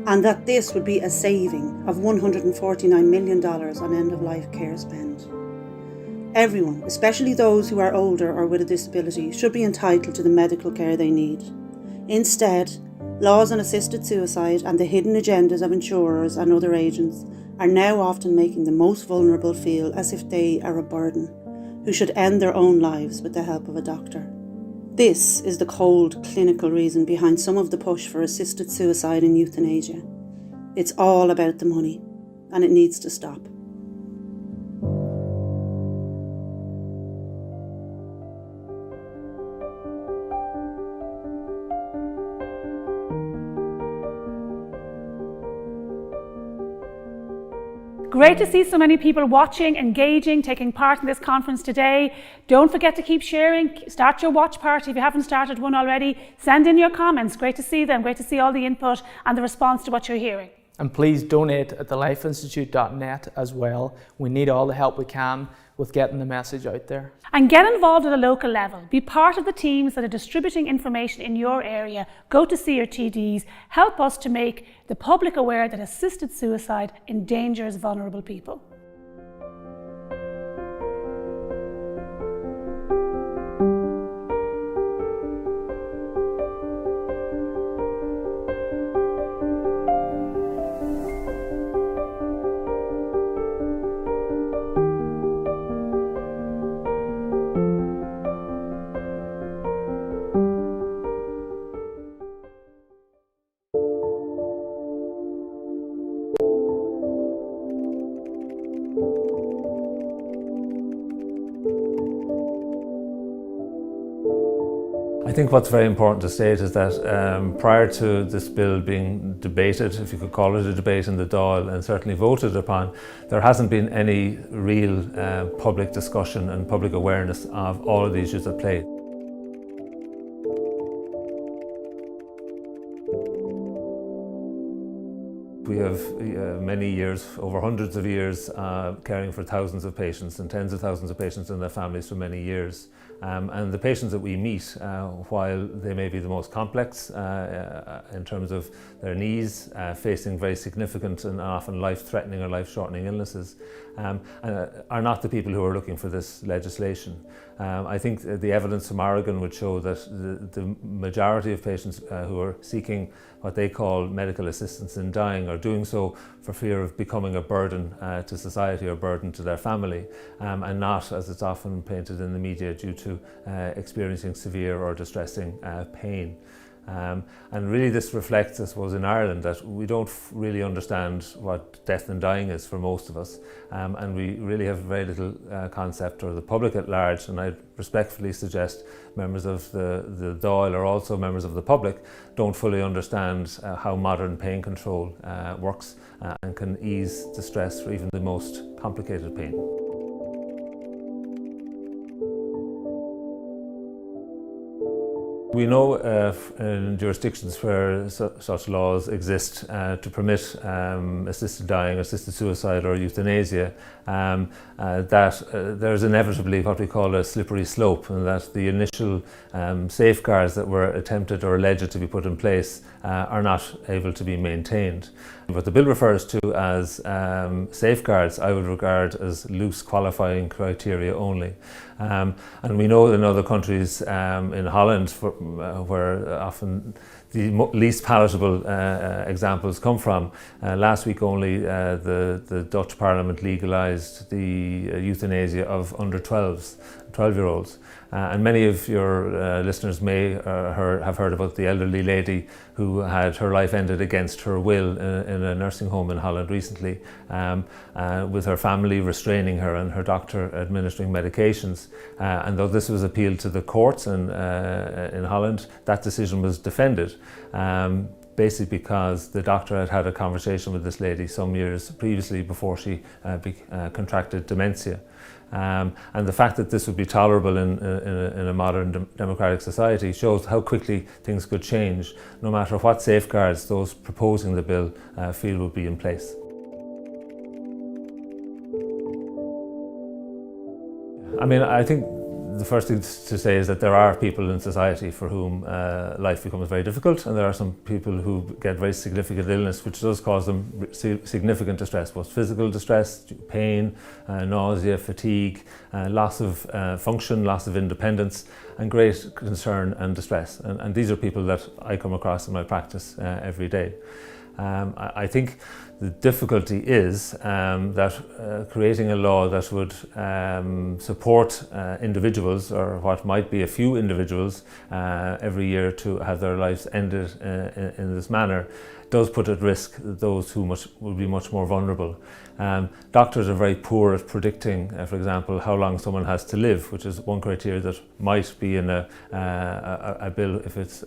and that this would be a saving of $149 million on end-of-life care spend. Everyone, especially those who are older or with a disability, should be entitled to the medical care they need. Instead, laws on assisted suicide and the hidden agendas of insurers and other agents are now often making the most vulnerable feel as if they are a burden, who should end their own lives with the help of a doctor. This is the cold, clinical reason behind some of the push for assisted suicide and euthanasia. It's all about the money, and it needs to stop.
Great to see so many people watching, engaging, taking part in this conference today. Don't forget to keep sharing. Start your watch party if you haven't started one already. Send in your comments. Great to see them. Great to see all the input and the response to what you're hearing.
And please donate at thelifeinstitute.net as well. We need all the help we can with getting the message out there.
And get involved at a local level. Be part of the teams that are distributing information in your area. Go to see your TDs. Help us to make the public aware that assisted suicide endangers vulnerable people.
I think what's very important to state is that prior to this bill being debated, if you could call it a debate in the Dáil, and certainly voted upon, there hasn't been any real public discussion and public awareness of all of the issues at play. We have many years, over hundreds of years, caring for thousands of patients and tens of thousands of patients and their families for many years. And the patients that we meet, while they may be the most complex in terms of their needs, facing very significant and often life-threatening or life-shortening illnesses, are not the people who are looking for this legislation. I think the evidence from Oregon would show that the majority of patients who are seeking what they call medical assistance in dying are doing so for fear of becoming a burden to society or a burden to their family, and not, as it's often painted in the media, due to experiencing severe or distressing pain. And really this reflects, I suppose, in Ireland that we don't really understand what death and dying is for most of us, and we really have very little concept, or the public at large, and I respectfully suggest members of the Dáil or also members of the public don't fully understand how modern pain control works and can ease distress for even the most complicated pain. We know in jurisdictions where such laws exist to permit assisted dying, assisted suicide or euthanasia, that there's inevitably what we call a slippery slope, and that the initial safeguards that were attempted or alleged to be put in place are not able to be maintained. What the bill refers to as safeguards, I would regard as loose qualifying criteria only. And we know in other countries, in Holland, where often the least palatable examples come from. Last week only, the Dutch Parliament legalised the euthanasia of under 12-year-olds. And many of your listeners may have heard about the elderly lady who had her life ended against her will in a nursing home in Holland recently, with her family restraining her and her doctor administering medications. And though this was appealed to the courts in Holland, that decision was defended. Basically because the doctor had had a conversation with this lady some years previously before she contracted dementia. And the fact that this would be tolerable in a modern democratic society shows how quickly things could change, no matter what safeguards those proposing the bill feel would be in place. I mean, I think the first thing to say is that there are people in society for whom life becomes very difficult, and there are some people who get very significant illness which does cause them significant distress, both physical distress, pain, nausea, fatigue, loss of function, loss of independence, and great concern and distress. And these are people that I come across in my practice every day. I think the difficulty is that creating a law that would support individuals, or what might be a few individuals every year, to have their lives ended in this manner, does put at risk those who will be much more vulnerable. Doctors are very poor at predicting, for example, how long someone has to live, which is one criteria that might be in a bill if it's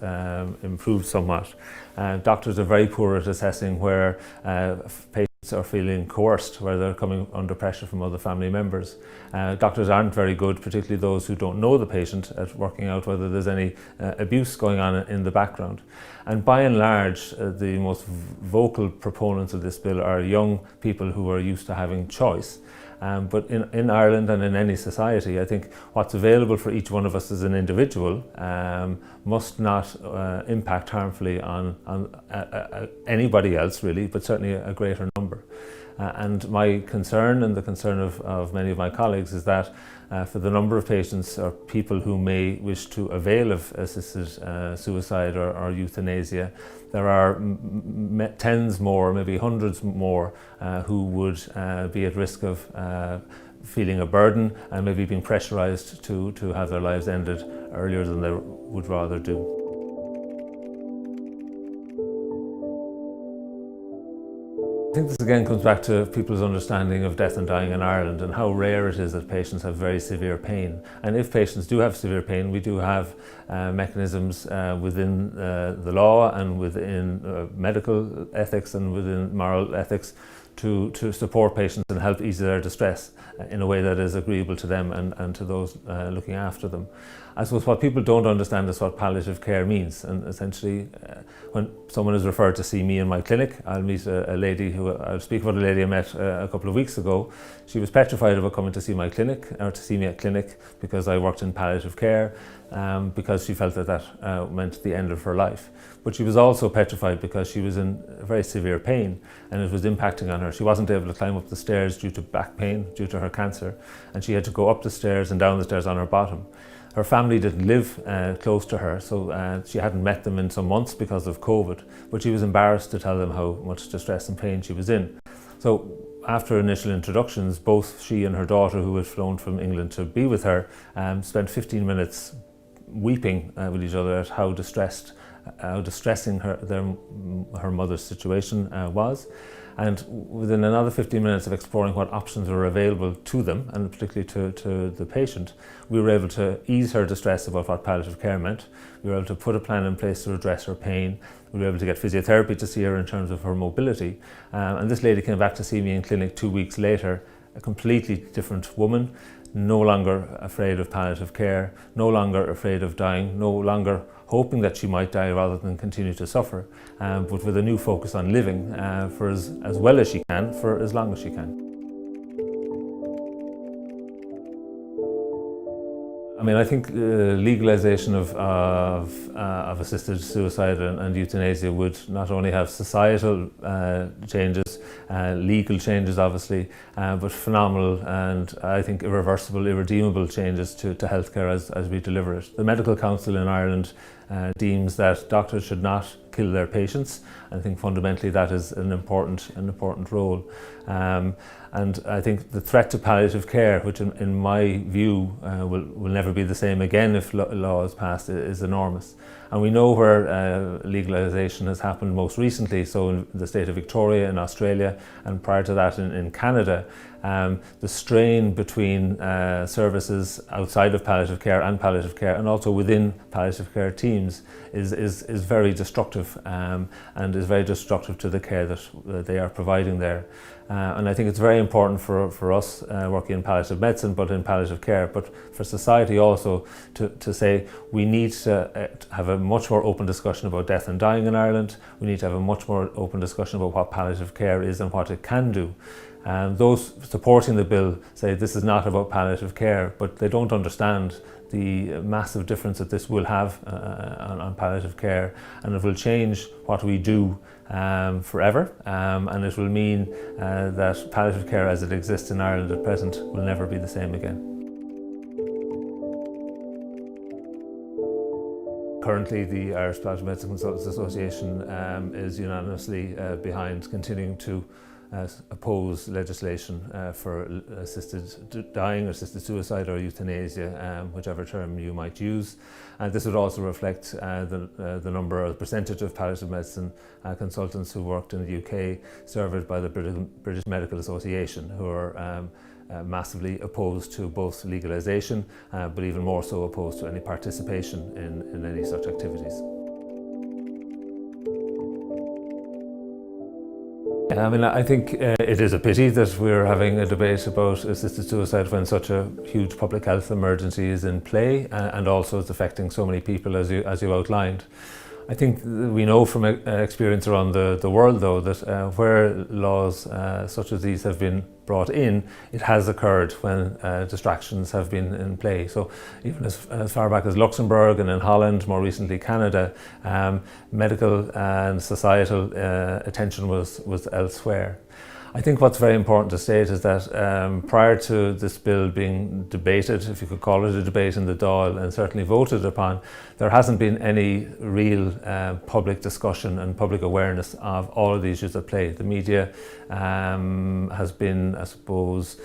improved somewhat. Doctors are very poor at assessing where patients are feeling coerced, where they're coming under pressure from other family members. Doctors aren't very good, particularly those who don't know the patient, at working out whether there's any abuse going on in the background. And by and large, the most vocal proponents of this bill are young people who are used to having choice. But in Ireland and in any society, I think what's available for each one of us as an individual must not impact harmfully on anybody else, really, but certainly a greater number. And my concern, and the concern of many of my colleagues, is that for the number of patients or people who may wish to avail of assisted suicide or euthanasia, there are tens more, maybe hundreds more, who would be at risk of feeling a burden and maybe being pressurised to have their lives ended earlier than they would rather do. I think this again comes back to people's understanding of death and dying in Ireland, and how rare it is that patients have very severe pain. And if patients do have severe pain, we do have mechanisms within the law and within medical ethics and within moral ethics to support patients and help ease their distress in a way that is agreeable to them and to those looking after them. I suppose what people don't understand is what palliative care means, and essentially when someone is referred to see me in my clinic, I'll meet a lady I'll speak about a lady I met a couple of weeks ago. She was petrified about coming to see my clinic, or to see me at clinic, because I worked in palliative care, because she felt that meant the end of her life. But she was also petrified because she was in very severe pain and it was impacting on her. She wasn't able to climb up the stairs due to back pain, due to her cancer, and she had to go up the stairs and down the stairs on her bottom. Her family didn't live close to her, so she hadn't met them in some months because of COVID, but she was embarrassed to tell them how much distress and pain she was in. So after initial introductions, both she and her daughter, who had flown from England to be with her, spent 15 minutes weeping with each other at how distressing her mother's situation was. And within another 15 minutes of exploring what options were available to them, and particularly to the patient, we were able to ease her distress about what palliative care meant. We were able to put a plan in place to address her pain. We were able to get physiotherapy to see her in terms of her mobility. And this lady came back to see me in clinic 2 weeks later, a completely different woman, no longer afraid of palliative care, no longer afraid of dying, no longer hoping that she might die rather than continue to suffer, but with a new focus on living for as well as she can, for as long as she can. I mean, I think legalization of assisted suicide and euthanasia would not only have societal changes, legal changes obviously, but phenomenal and I think irreversible, irredeemable changes to healthcare as we deliver it. The Medical Council in Ireland deems that doctors should not kill their patients. I think fundamentally that is an important role. And I think the threat to palliative care, which in my view will never be the same again if law is passed, is enormous. And we know where legalisation has happened most recently, so in the state of Victoria in Australia, and prior to that in Canada. The strain between services outside of palliative care and also within palliative care teams is very destructive and is very destructive to the care that they are providing there. And I think it's very important for us working in palliative medicine, but in palliative care, but for society also to say we need to have a much more open discussion about death and dying in Ireland. We need to have a much more open discussion about what palliative care is and what it can do. Those supporting the bill say this is not about palliative care, but they don't understand the massive difference that this will have on palliative care, and it will change what we do forever, and it will mean that palliative care as it exists in Ireland at present will never be the same again. Currently, the Irish Palliative Medicine Consultants Association is unanimously behind continuing to oppose legislation for assisted dying, or assisted suicide, or euthanasia, whichever term you might use. And this would also reflect the number or the percentage of palliative medicine consultants who worked in the UK surveyed by the British Medical Association, who are massively opposed to both legalisation, but even more so opposed to any participation in any such activities. I mean, I think it is a pity that we're having a debate about assisted suicide when such a huge public health emergency is in play, and also it's affecting so many people as you outlined. I think we know from experience around the world, though, that where laws such as these have been brought in, it has occurred when distractions have been in play. So even as far back as Luxembourg, and in Holland, more recently Canada, medical and societal attention was elsewhere. I think what's very important to state is that prior to this bill being debated, if you could call it a debate in the Dáil, and certainly voted upon, there hasn't been any real public discussion and public awareness of all of the issues at play. The media has been, I suppose,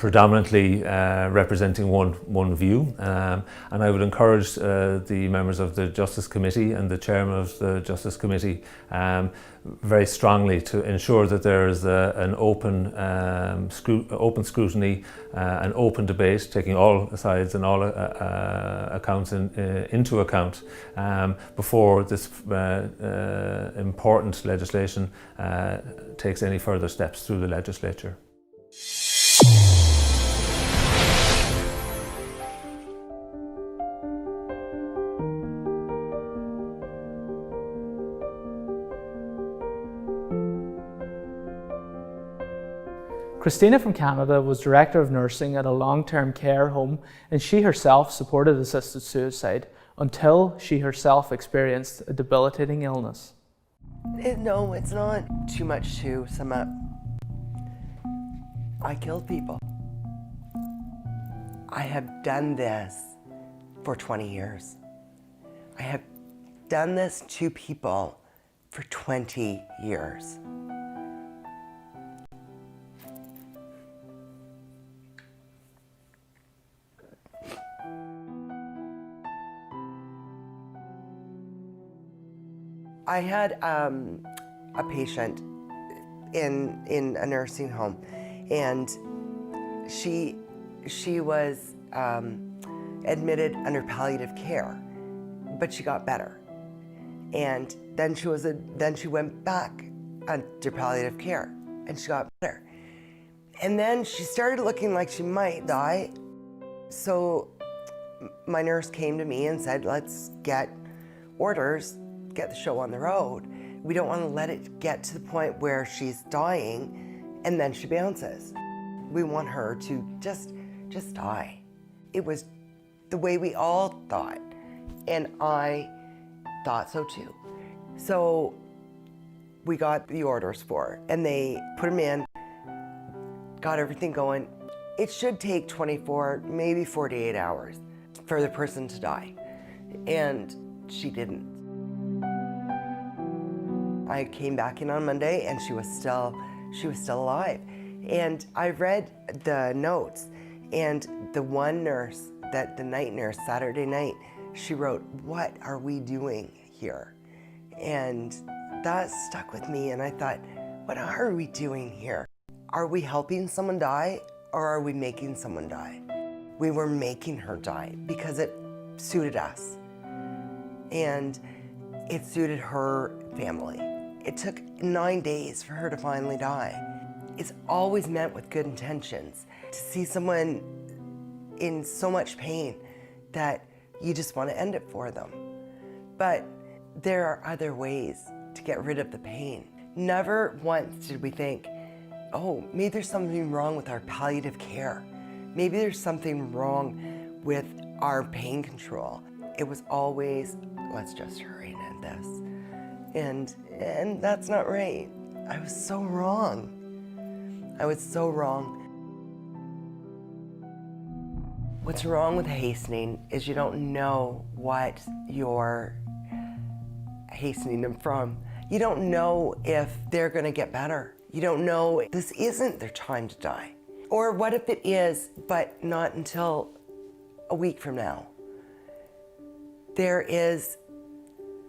predominantly representing one view, and I would encourage the members of the Justice Committee and the Chairman of the Justice Committee very strongly to ensure that there is an open scrutiny, an open debate, taking all sides and all accounts into account before this important legislation takes any further steps through the legislature.
Christina from Canada was Director of Nursing at a long-term care home, and she herself supported assisted suicide until she herself experienced a debilitating illness.
No, it's not too much to sum up. I killed people. I have done this for 20 years. I have done this to people for 20 years. I had a patient in a nursing home, and she was admitted under palliative care, but she got better, and then she went back under palliative care, and she got better, and then she started looking like she might die. So my nurse came to me and said, "Let's get orders, get the show on the road. We don't want to let it get to the point where she's dying and then she bounces. We want her to just die." It was the way we all thought, and I thought so too. So we got the orders for her, and they put them in, got everything going. It should take 24, maybe 48 hours for the person to die, and she didn't. I came back in on Monday, and she was still alive. And I read the notes, and the one nurse, the night nurse, Saturday night, she wrote, "What are we doing here?" And that stuck with me, and I thought, what are we doing here? Are we helping someone die, or are we making someone die? We were making her die because it suited us, and it suited her family. It took 9 days for her to finally die. It's always meant with good intentions. To see someone in so much pain that you just want to end it for them. But there are other ways to get rid of the pain. Never once did we think, oh, maybe there's something wrong with our palliative care. Maybe there's something wrong with our pain control. It was always, let's just hurry and end this. And that's not right. I was so wrong. I was so wrong. What's wrong with hastening is you don't know what you're hastening them from. You don't know if they're gonna get better. You don't know this isn't their time to die. Or what if it is, but not until a week from now? There is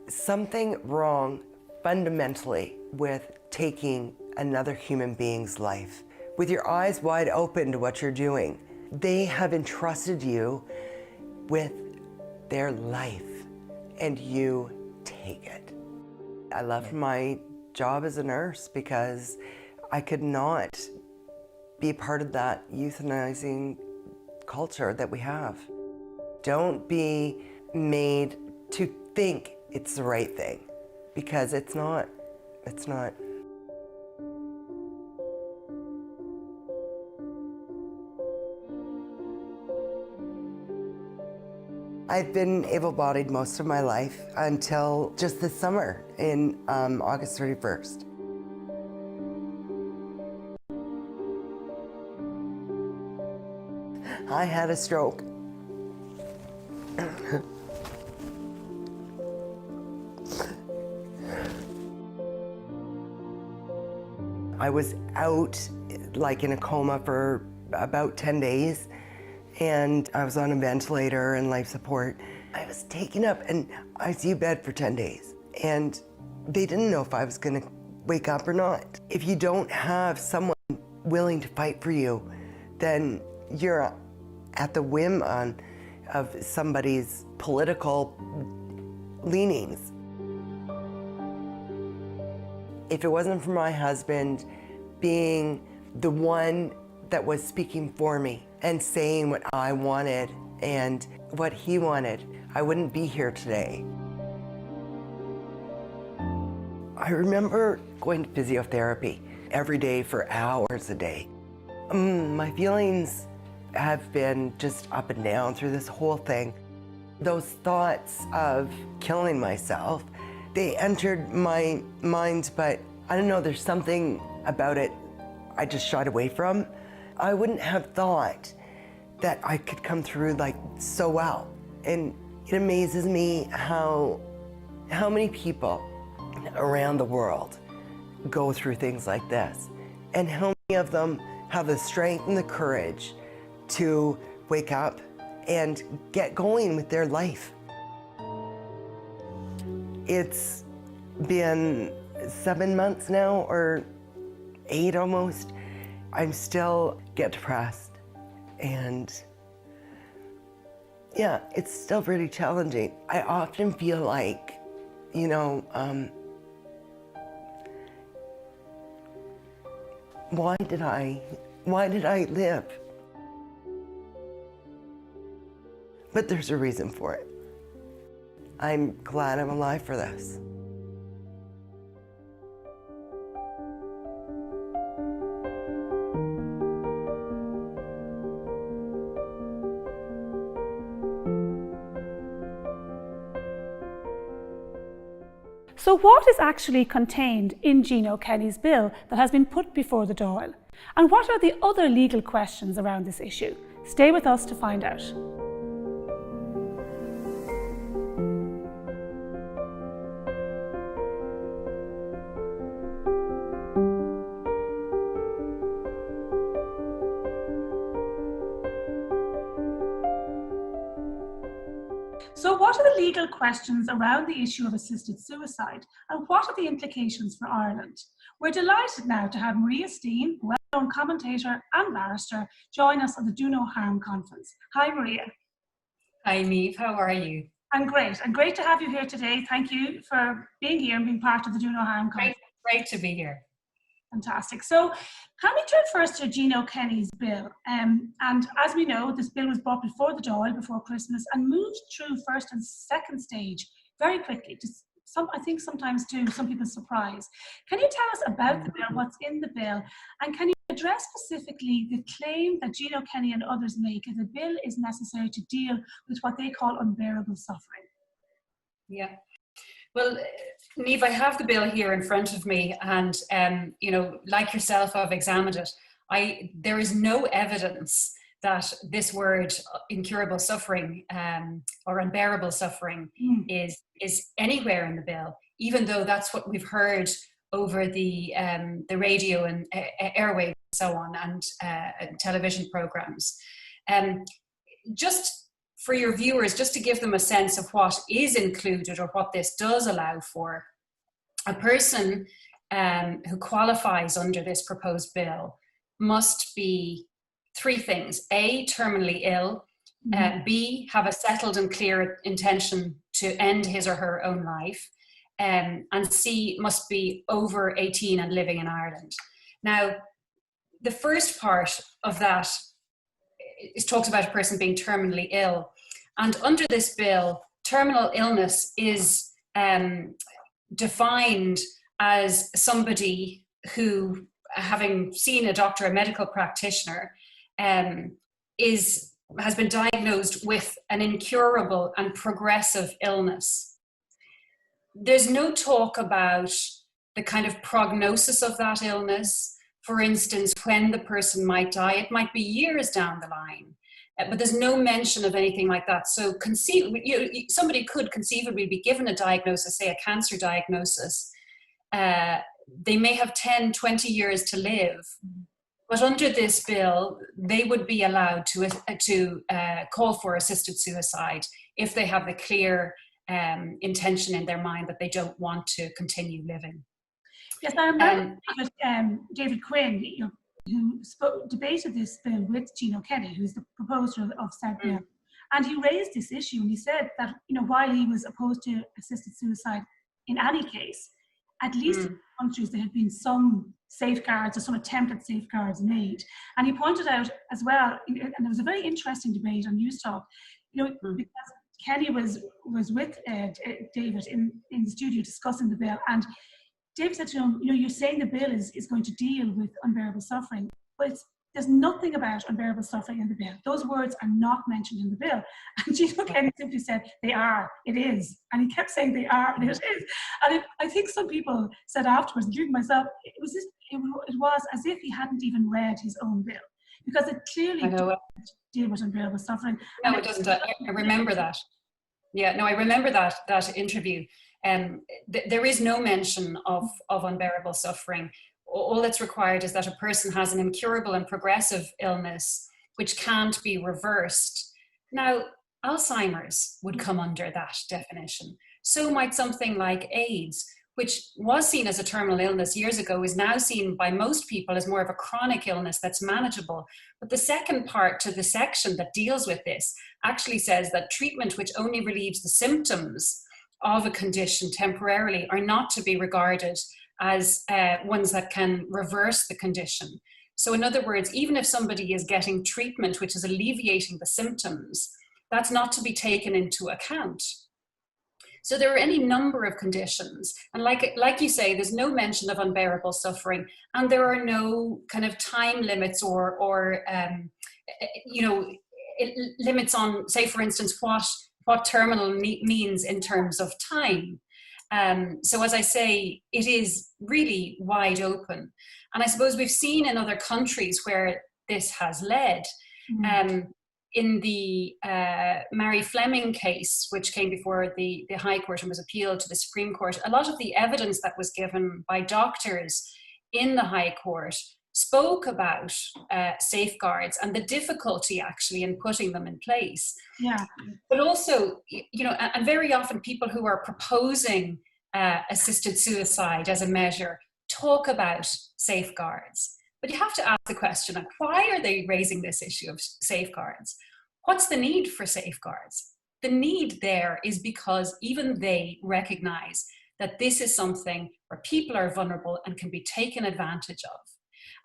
something wrong fundamentally with taking another human being's life. With your eyes wide open to what you're doing, they have entrusted you with their life, and you take it. I left my job as a nurse because I could not be a part of that euthanizing culture that we have. Don't be made to think it's the right thing, because it's not. It's not. I've been able-bodied most of my life until just this summer in August 31st. I had a stroke. I was out like in a coma for about 10 days, and I was on a ventilator and life support. I was taken up in ICU bed for 10 days, and they didn't know if I was gonna wake up or not. If you don't have someone willing to fight for you, then you're at the whim of somebody's political leanings. If it wasn't for my husband being the one that was speaking for me and saying what I wanted and what he wanted, I wouldn't be here today. I remember going to physiotherapy every day for hours a day. My feelings have been just up and down through this whole thing. Those thoughts of killing myself, they entered my mind, but I don't know, there's something about it I just shied away from. I wouldn't have thought that I could come through like so well. And it amazes me how many people around the world go through things like this, and how many of them have the strength and the courage to wake up and get going with their life. It's been 7 months now, or 8 almost. I'm still get depressed, and yeah, it's still really challenging. I often feel like, you know, why did I live? But there's a reason for it. I'm glad I'm alive for this.
So what is actually contained in Jean O'Kenny's bill that has been put before the Dáil? And what are the other legal questions around this issue? Stay with us to find out. So what are the legal questions around the issue of assisted suicide, and what are the implications for Ireland? We're delighted now to have Maria Steen, well-known commentator and barrister, join us at the Do No Harm conference. Hi Maria.
Hi Niamh, how are you?
I'm great, and great to have you here today. Thank you for being here and being part of the Do No Harm conference.
Great to be here.
Fantastic. So can we turn first to Jean O'Kenny's bill? And as we know, this bill was brought before the Dáil before Christmas and moved through first and second stage very quickly. I think sometimes to some people's surprise. Can you tell us about the bill, what's in the bill, and can you address specifically the claim that Jean O'Kenny and others make that the bill is necessary to deal with what they call unbearable suffering?
Yeah. Well, Niamh, I have the bill here in front of me, and you know, like yourself, I've examined it. There is no evidence that this word incurable suffering or unbearable suffering is anywhere in the bill, even though that's what we've heard over the radio and airwaves and so on, and television programs. Just for your viewers, just to give them a sense of what is included or what this does allow for, a person who qualifies under this proposed bill must be 3 things. A, terminally ill. B, have a settled and clear intention to end his or her own life. And C, must be over 18 and living in Ireland. Now, the first part of that is talks about a person being terminally ill. And under this bill, terminal illness is defined as somebody who, having seen a doctor, a medical practitioner, has been diagnosed with an incurable and progressive illness. There's no talk about the kind of prognosis of that illness. For instance, when the person might die, it might be years down the line, but there's no mention of anything like that. So somebody could conceivably be given a diagnosis, say a cancer diagnosis. They may have 10, 20 years to live, But under this bill, they would be allowed to call for assisted suicide if they have the clear intention in their mind that they don't want to continue living.
Yes, I remember David Quinn, who debated this bill with Gino Kenny, who's the proposer of said bill, and he raised this issue, and he said that while he was opposed to assisted suicide in any case, at least in countries there had been some safeguards or some attempt at safeguards made. And he pointed out as well, and there was a very interesting debate on News Talk, because Kenny was with David in the studio discussing the bill, and David said to him, you're saying the bill is going to deal with unbearable suffering, but there's nothing about unbearable suffering in the bill. Those words are not mentioned in the bill. And Gino Kenny simply said, they are, it is. And he kept saying they are, and it is. And I think some people said afterwards, including myself, it was as if he hadn't even read his own bill, because it clearly doesn't deal with unbearable suffering.
No, it doesn't. I remember that. Yeah, no, I remember that interview. There is no mention of unbearable suffering. All that's required is that a person has an incurable and progressive illness which can't be reversed. Now, Alzheimer's would come under that definition. So might something like AIDS, which was seen as a terminal illness years ago, is now seen by most people as more of a chronic illness that's manageable. But the second part to the section that deals with this actually says that treatment which only relieves the symptoms of a condition temporarily are not to be regarded as ones that can reverse the condition. So in other words, even if somebody is getting treatment which is alleviating the symptoms, that's not to be taken into account. So there are any number of conditions, and like you say, there's no mention of unbearable suffering, and there are no kind of time limits or limits on, say, for instance, what terminal means in terms of time. So as I say, it is really wide open. And I suppose we've seen in other countries where this has led. In the Mary Fleming case, which came before the High Court and was appealed to the Supreme Court, a lot of the evidence that was given by doctors in the High Court spoke about safeguards and the difficulty actually in putting them in place.
Yeah.
But also, and very often people who are proposing assisted suicide as a measure talk about safeguards. But you have to ask the question, like, why are they raising this issue of safeguards? What's the need for safeguards? The need there is because even they recognize that this is something where people are vulnerable and can be taken advantage of.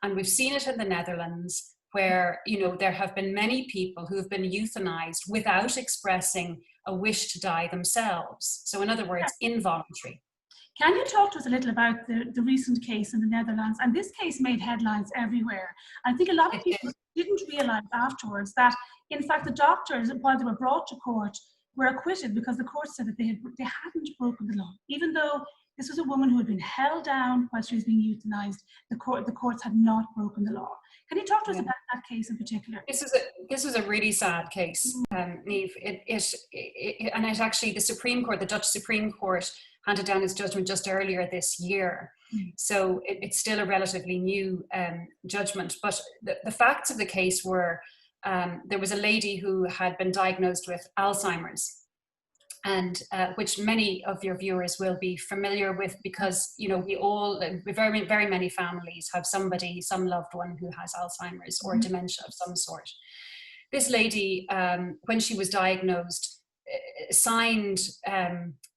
And we've seen it in the Netherlands, where there have been many people who have been euthanized without expressing a wish to die themselves. So in other words, involuntary.
Can you talk to us a little about the recent case in the Netherlands? And this case made headlines everywhere. I think a lot of people didn't realise afterwards that, in fact, the doctors, while they were brought to court, were acquitted because the court said that they hadn't broken the law. Even though this was a woman who had been held down while she was being euthanized, the courts had not broken the law. Can you talk to us about that case in particular?
This was a really sad case, Niamh. And it actually, the Supreme Court, the Dutch Supreme Court, handed down its judgment just earlier this year. So it's still a relatively new judgment. But the facts of the case were there was a lady who had been diagnosed with Alzheimer's, and which many of your viewers will be familiar with, because very, very many families have some loved one who has Alzheimer's or dementia of some sort. This lady, when she was diagnosed, signed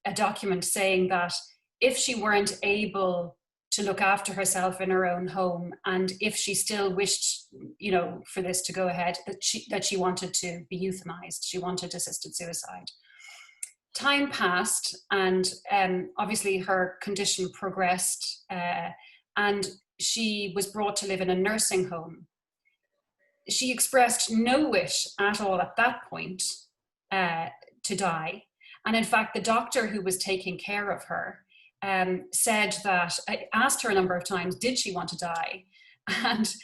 a document saying that if she weren't able to look after herself in her own home, and if she still wished, for this to go ahead, that she wanted to be euthanized, she wanted assisted suicide. Time passed, and obviously her condition progressed, and she was brought to live in a nursing home. She expressed no wish at all at that point to die. And in fact, the doctor who was taking care of her said that, I asked her a number of times, did she want to die? And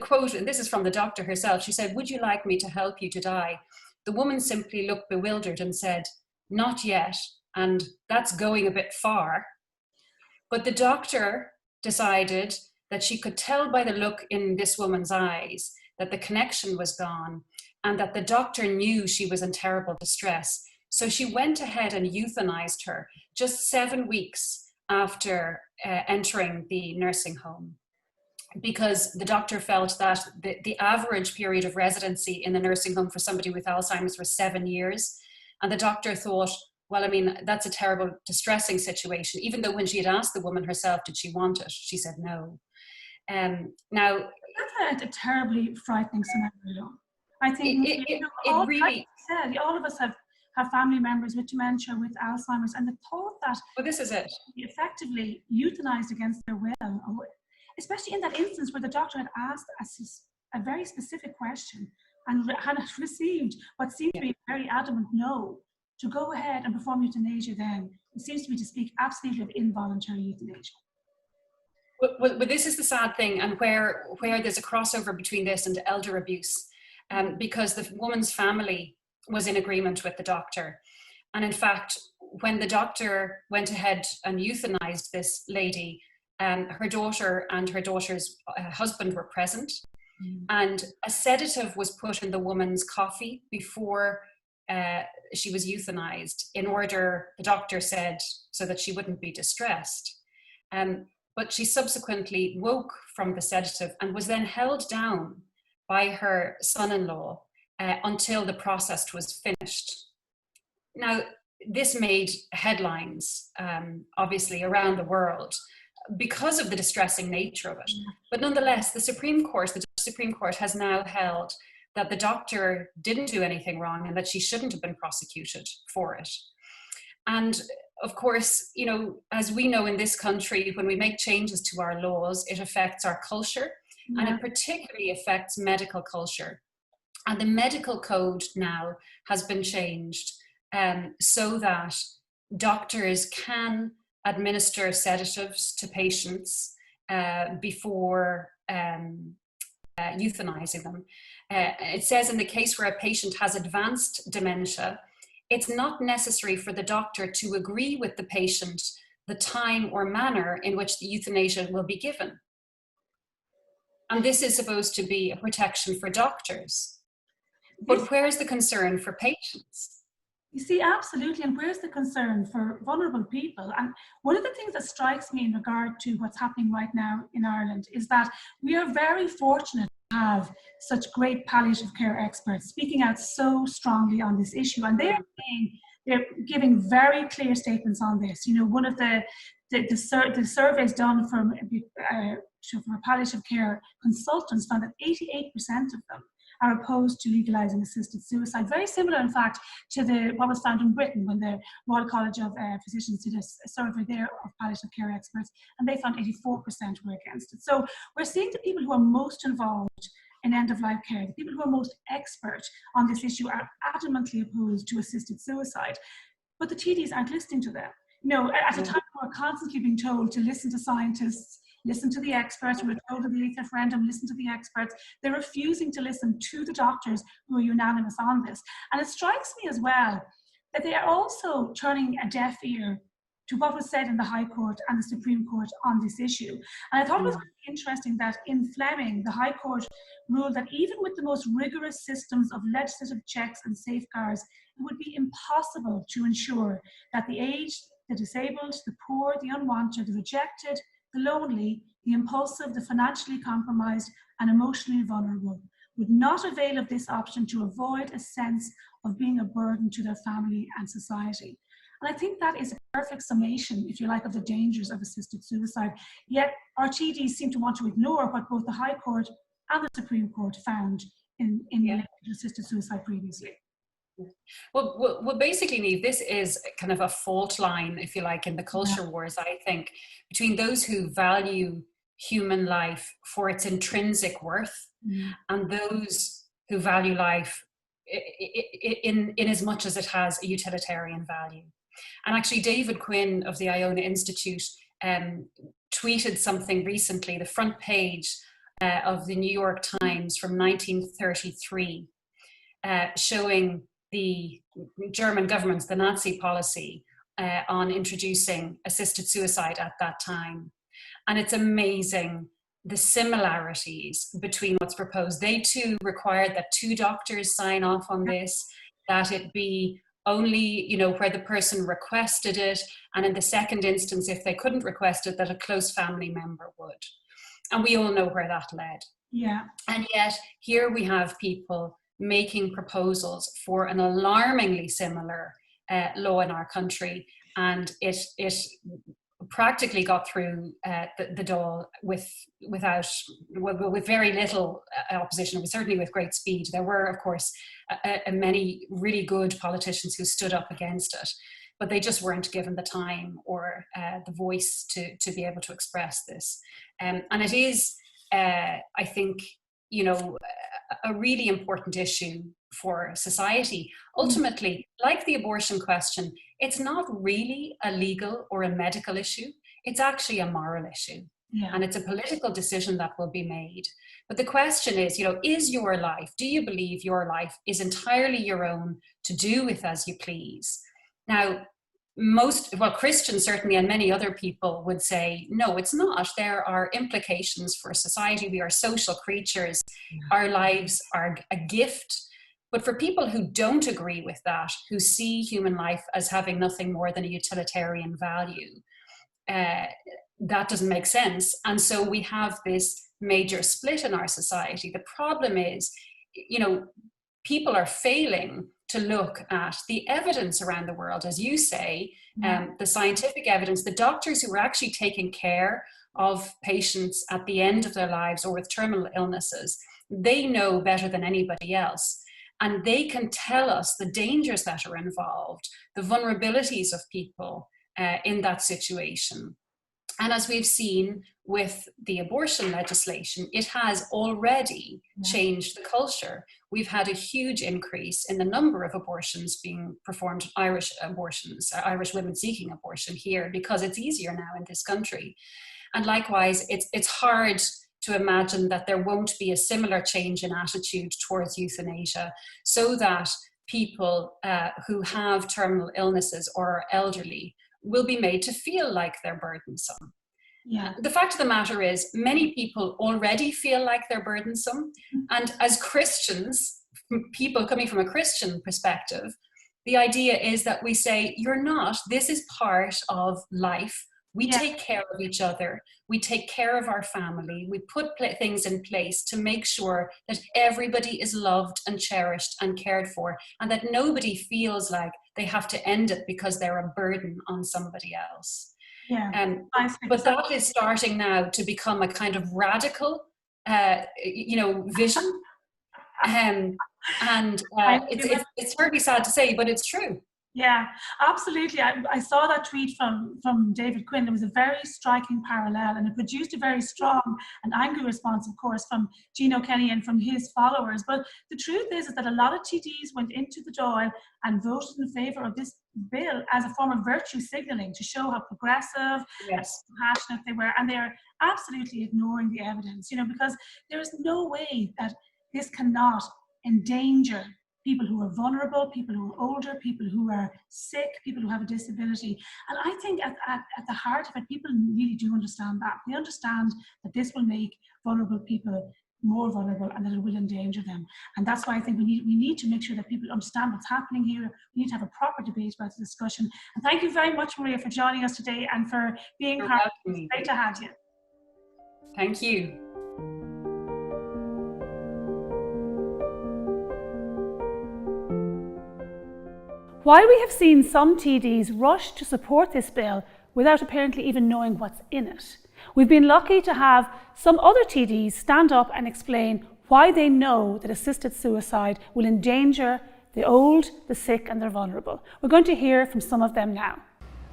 quote, and this is from the doctor herself, she said, "Would you like me to help you to die?" The woman simply looked bewildered and said, "Not yet, and that's going a bit far." But the doctor decided that she could tell by the look in this woman's eyes that the connection was gone and that the doctor knew she was in terrible distress. So she went ahead and euthanized her just 7 weeks after entering the nursing home, because the doctor felt that the average period of residency in the nursing home for somebody with Alzheimer's was 7 years. And the doctor thought, well, I mean, that's a terrible, distressing situation, even though when she had asked the woman herself, did she want it? She said no. Now,
that's a terribly frightening scenario. I think all of us have family members with dementia, with Alzheimer's, and the thought that
this is it,
effectively euthanized against their will, especially in that instance where the doctor had asked a very specific question and had received what seemed to be a very adamant no to go ahead and perform euthanasia, then it seems to me to speak absolutely of involuntary euthanasia.
But this is the sad thing, and where there's a crossover between this and elder abuse, because the woman's family was in agreement with the doctor. And in fact, when the doctor went ahead and euthanized this lady, her daughter and her daughter's husband were present, and a sedative was put in the woman's coffee before she was euthanized, in order, the doctor said, so that she wouldn't be distressed. But she subsequently woke from the sedative and was then held down by her son-in-law until the process was finished. Now, this made headlines, obviously, around the world because of the distressing nature of it. But nonetheless, the Supreme Court has now held that the doctor didn't do anything wrong and that she shouldn't have been prosecuted for it. And of course, you know, as we know in this country, when we make changes to our laws, it affects our culture, and it particularly affects medical culture. And the medical code now has been changed so that doctors can administer sedatives to patients before euthanizing them. It says in the case where a patient has advanced dementia, it's not necessary for the doctor to agree with the patient the time or manner in which the euthanasia will be given. And this is supposed to be a protection for doctors. But where's the concern for patients?
You see, absolutely. And where's the concern for vulnerable people? And one of the things that strikes me in regard to what's happening right now in Ireland is that we are very fortunate to have such great palliative care experts speaking out so strongly on this issue. And they're giving very clear statements on this. You know, one of the surveys done from palliative care consultants found that 88% of them are opposed to legalising assisted suicide. Very similar, in fact, to what was found in Britain when the Royal College of Physicians did a survey there of palliative care experts, and they found 84% were against it. So we're seeing the people who are most involved in end-of-life care, the people who are most expert on this issue, are adamantly opposed to assisted suicide. But the TDs aren't listening to them. You know, at a time we're constantly being told to listen to scientists, listen to the experts. We're told in the 8th referendum, listen to the experts. They're refusing to listen to the doctors who are unanimous on this. And it strikes me as well that they are also turning a deaf ear to what was said in the High Court and the Supreme Court on this issue. And I thought it was really interesting that in Fleming, the High Court ruled that even with the most rigorous systems of legislative checks and safeguards, it would be impossible to ensure that the aged, the disabled, the poor, the unwanted, the rejected, the lonely, the impulsive, the financially compromised, and emotionally vulnerable would not avail of this option to avoid a sense of being a burden to their family and society. And I think that is a perfect summation, if you like, of the dangers of assisted suicide. Yet our TDs seem to want to ignore what both the High Court and the Supreme Court found in relation to assisted suicide previously.
Well, basically, Niamh, this is kind of a fault line, if you like, in the culture wars, I think, between those who value human life for its intrinsic worth and those who value life in as much as it has a utilitarian value. And actually, David Quinn of the Iona Institute tweeted something recently, the front page of the New York Times from 1933, showing the German government's, the Nazi policy on introducing assisted suicide at that time. And it's amazing the similarities between what's proposed. They too required that 2 doctors sign off on this, that it be only, you know, where the person requested it, and in the second instance, if they couldn't request it, that a close family member would. And we all know where that led.
Yeah.
And yet here we have people making proposals for an alarmingly similar law in our country, and it practically got through the Dáil with very little opposition, but certainly with great speed. There were, of course, many really good politicians who stood up against it, but they just weren't given the time or the voice to be able to express this. And it is, I think, you know, a really important issue for society. Ultimately, like the abortion question, it's not really a legal or a medical issue. It's actually a moral issue.
Yeah.
And it's a political decision that will be made. But the question is, you know, is your life, do you believe your life is entirely your own to do with as you please? Now, Christians certainly, and many other people would say, no, it's not. There are implications for society. We are social creatures. Our lives are a gift. But for people who don't agree with that, who see human life as having nothing more than a utilitarian value, that doesn't make sense. And so we have this major split in our society. The problem is, you know, people are failing to look at the evidence around the world, as you say, the scientific evidence, the doctors who are actually taking care of patients at the end of their lives or with terminal illnesses, they know better than anybody else. And they can tell us the dangers that are involved, the vulnerabilities of people in that situation. And as we've seen with the abortion legislation, it has already changed the culture. We've had a huge increase in the number of abortions being performed, Irish women seeking abortion here, because it's easier now in this country. And likewise, it's hard to imagine that there won't be a similar change in attitude towards euthanasia, so that people who have terminal illnesses or are elderly will be made to feel like they're burdensome.
Yeah.
The fact of the matter is, many people already feel like they're burdensome. And as Christians, people coming from a Christian perspective, the idea is that we say, you're not, this is part of life. We take care of each other. We take care of our family. We put things in place to make sure that everybody is loved and cherished and cared for, and that nobody feels like they have to end it because they're a burden on somebody else.
Yeah.
But that is starting now to become a kind of radical, vision. It's terribly sad to say, but it's true.
Yeah, absolutely. I saw that tweet from David Quinn. There was a very striking parallel, and it produced a very strong and angry response, of course, from Gino Kenny and from his followers. But the truth is that a lot of TDs went into the Dáil and voted in favour of this bill as a form of virtue signalling to show how progressive and passionate they were. And they're absolutely ignoring the evidence, because there is no way that this cannot endanger people who are vulnerable, people who are older, people who are sick, people who have a disability. And I think at the heart of it, people really do understand that. They understand that this will make vulnerable people more vulnerable and that it will endanger them. And that's why I think we need to make sure that people understand what's happening here. We need to have a proper debate about the discussion. And thank you very much, Maria, for joining us today and for being part of it. It's great to have you.
Thank you.
While we have seen some TDs rush to support this bill without apparently even knowing what's in it, we've been lucky to have some other TDs stand up and explain why they know that assisted suicide will endanger the old, the sick and the vulnerable. We're going to hear from some of them now.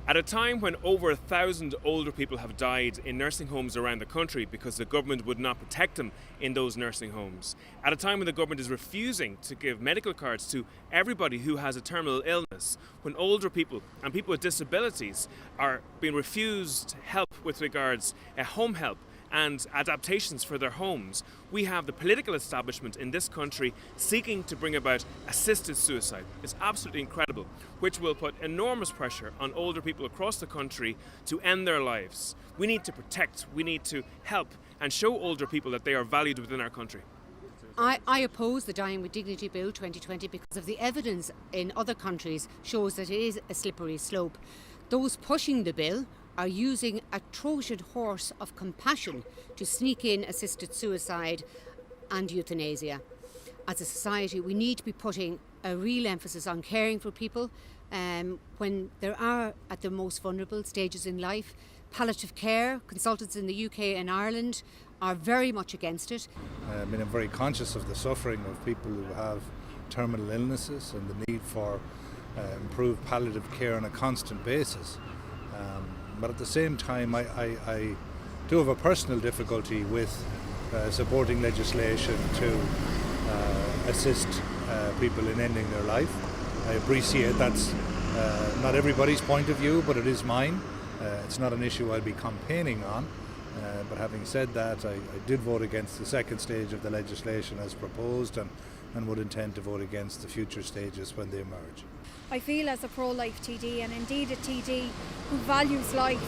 At a time when over 1,000 older people have died in nursing homes around the country because the government would not protect them in those nursing homes, at a time when the government is refusing to give medical cards to everybody who has a terminal illness, when older people and people with disabilities are being refused help with regards home help and adaptations for their homes, we have the political establishment in this country seeking to bring about assisted suicide. It's absolutely incredible, which will put enormous pressure on older people across the country to end their lives. We need to protect, we need to help, and show older people that they are valued within our country.
I oppose the Dying with Dignity Bill 2020 because of the evidence in other countries shows that it is a slippery slope. Those pushing the bill are using a Trojan horse of compassion to sneak in assisted suicide and euthanasia. As a society, we need to be putting a real emphasis on caring for people when they are at their most vulnerable stages in life. Palliative care consultants in the UK and Ireland are very much against it.
I mean, I'm very conscious of the suffering of people who have terminal illnesses and the need for improved palliative care on a constant basis. But at the same time, I do have a personal difficulty with supporting legislation to assist people in ending their life. I appreciate that's not everybody's point of view, but it is mine. It's not an issue I'll be campaigning on. But having said that, I did vote against the second stage of the legislation as proposed and would intend to vote against the future stages when they emerge.
I feel as a pro-life TD, and indeed a TD who values life,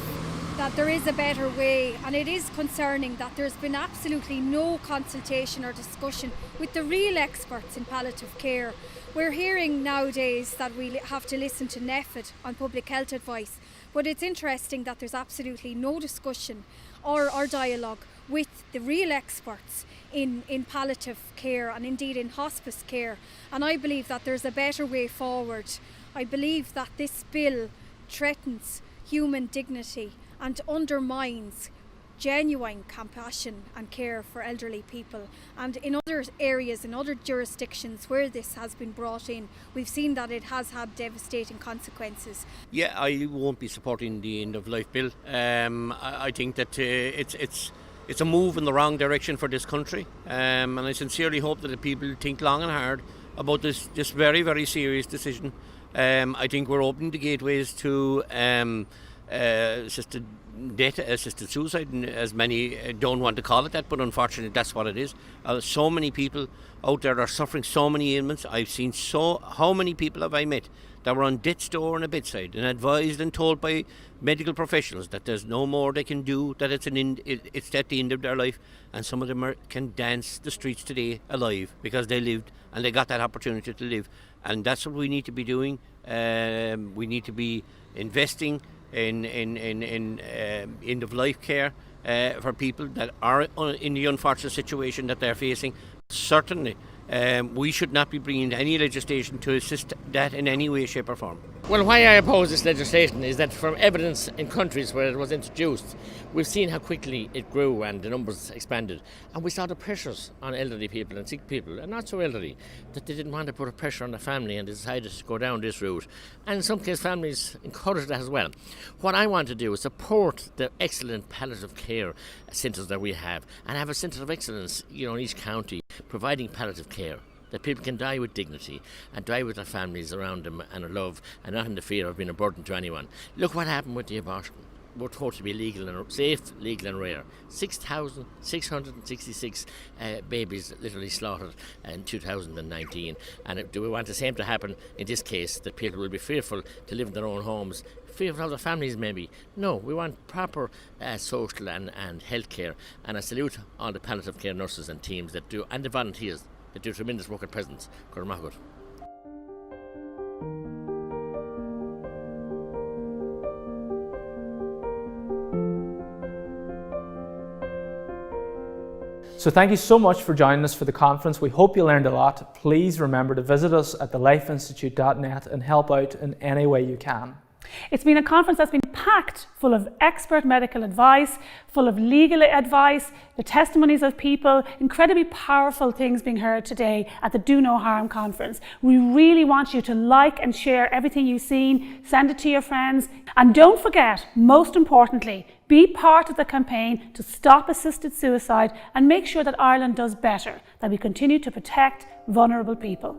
that there is a better way, and it is concerning that there's been absolutely no consultation or discussion with the real experts in palliative care. We're hearing nowadays that we have to listen to NEFID on public health advice, but it's interesting that there's absolutely no discussion or dialogue with the real experts in palliative care and indeed in hospice care. And I believe that there's a better way forward. I believe that this bill threatens human dignity and undermines genuine compassion and care for elderly people. And in other areas, in other jurisdictions where this has been brought in, we've seen that it has had devastating consequences.
Yeah, I won't be supporting the end of life bill. I think that it's a move in the wrong direction for this country, and I sincerely hope that the people think long and hard about this very, very serious decision. I think we're opening the gateways to assisted death, assisted suicide, and as many don't want to call it that, but unfortunately that's what it is. So many people out there are suffering so many ailments. I've seen how many people have I met that were on death's door and a bedside and advised and told by medical professionals that there's no more they can do, that it's at the end of their life, and some of them can dance the streets today alive because they lived and they got that opportunity to live. And that's what we need to be doing. We need to be investing in end of life care for people that are in the unfortunate situation that they're facing. Certainly we should not be bringing any legislation to assist that in any way, shape or form.
Well, why I oppose this legislation is that from evidence in countries where it was introduced, we've seen how quickly it grew and the numbers expanded. And we saw the pressures on elderly people and sick people, and not so elderly, that they didn't want to put a pressure on the family and they decided to go down this route. And in some cases, families encouraged that as well. What I want to do is support the excellent palliative care centres that we have and have a centre of excellence, in each county, providing palliative care, that people can die with dignity and die with their families around them and their love and not in the fear of being a burden to anyone. Look what happened with the abortion. We're told to be legal and safe, legal and rare. 6,666 babies literally slaughtered in 2019. And do we want the same to happen in this case, that people will be fearful to live in their own homes, fearful of their families maybe? No, we want proper social and health care. And I salute all the palliative care nurses and teams that do, and the volunteers that do tremendous work at present. Cormac.
So thank you so much for joining us for the conference. We hope you learned a lot. Please remember to visit us at thelifeinstitute.net and help out in any way you can.
It's been a conference that's been packed full of expert medical advice, full of legal advice, the testimonies of people, incredibly powerful things being heard today at the Do No Harm conference. We really want you to like and share everything you've seen, send it to your friends, and don't forget, most importantly, be part of the campaign to stop assisted suicide and make sure that Ireland does better, that we continue to protect vulnerable people.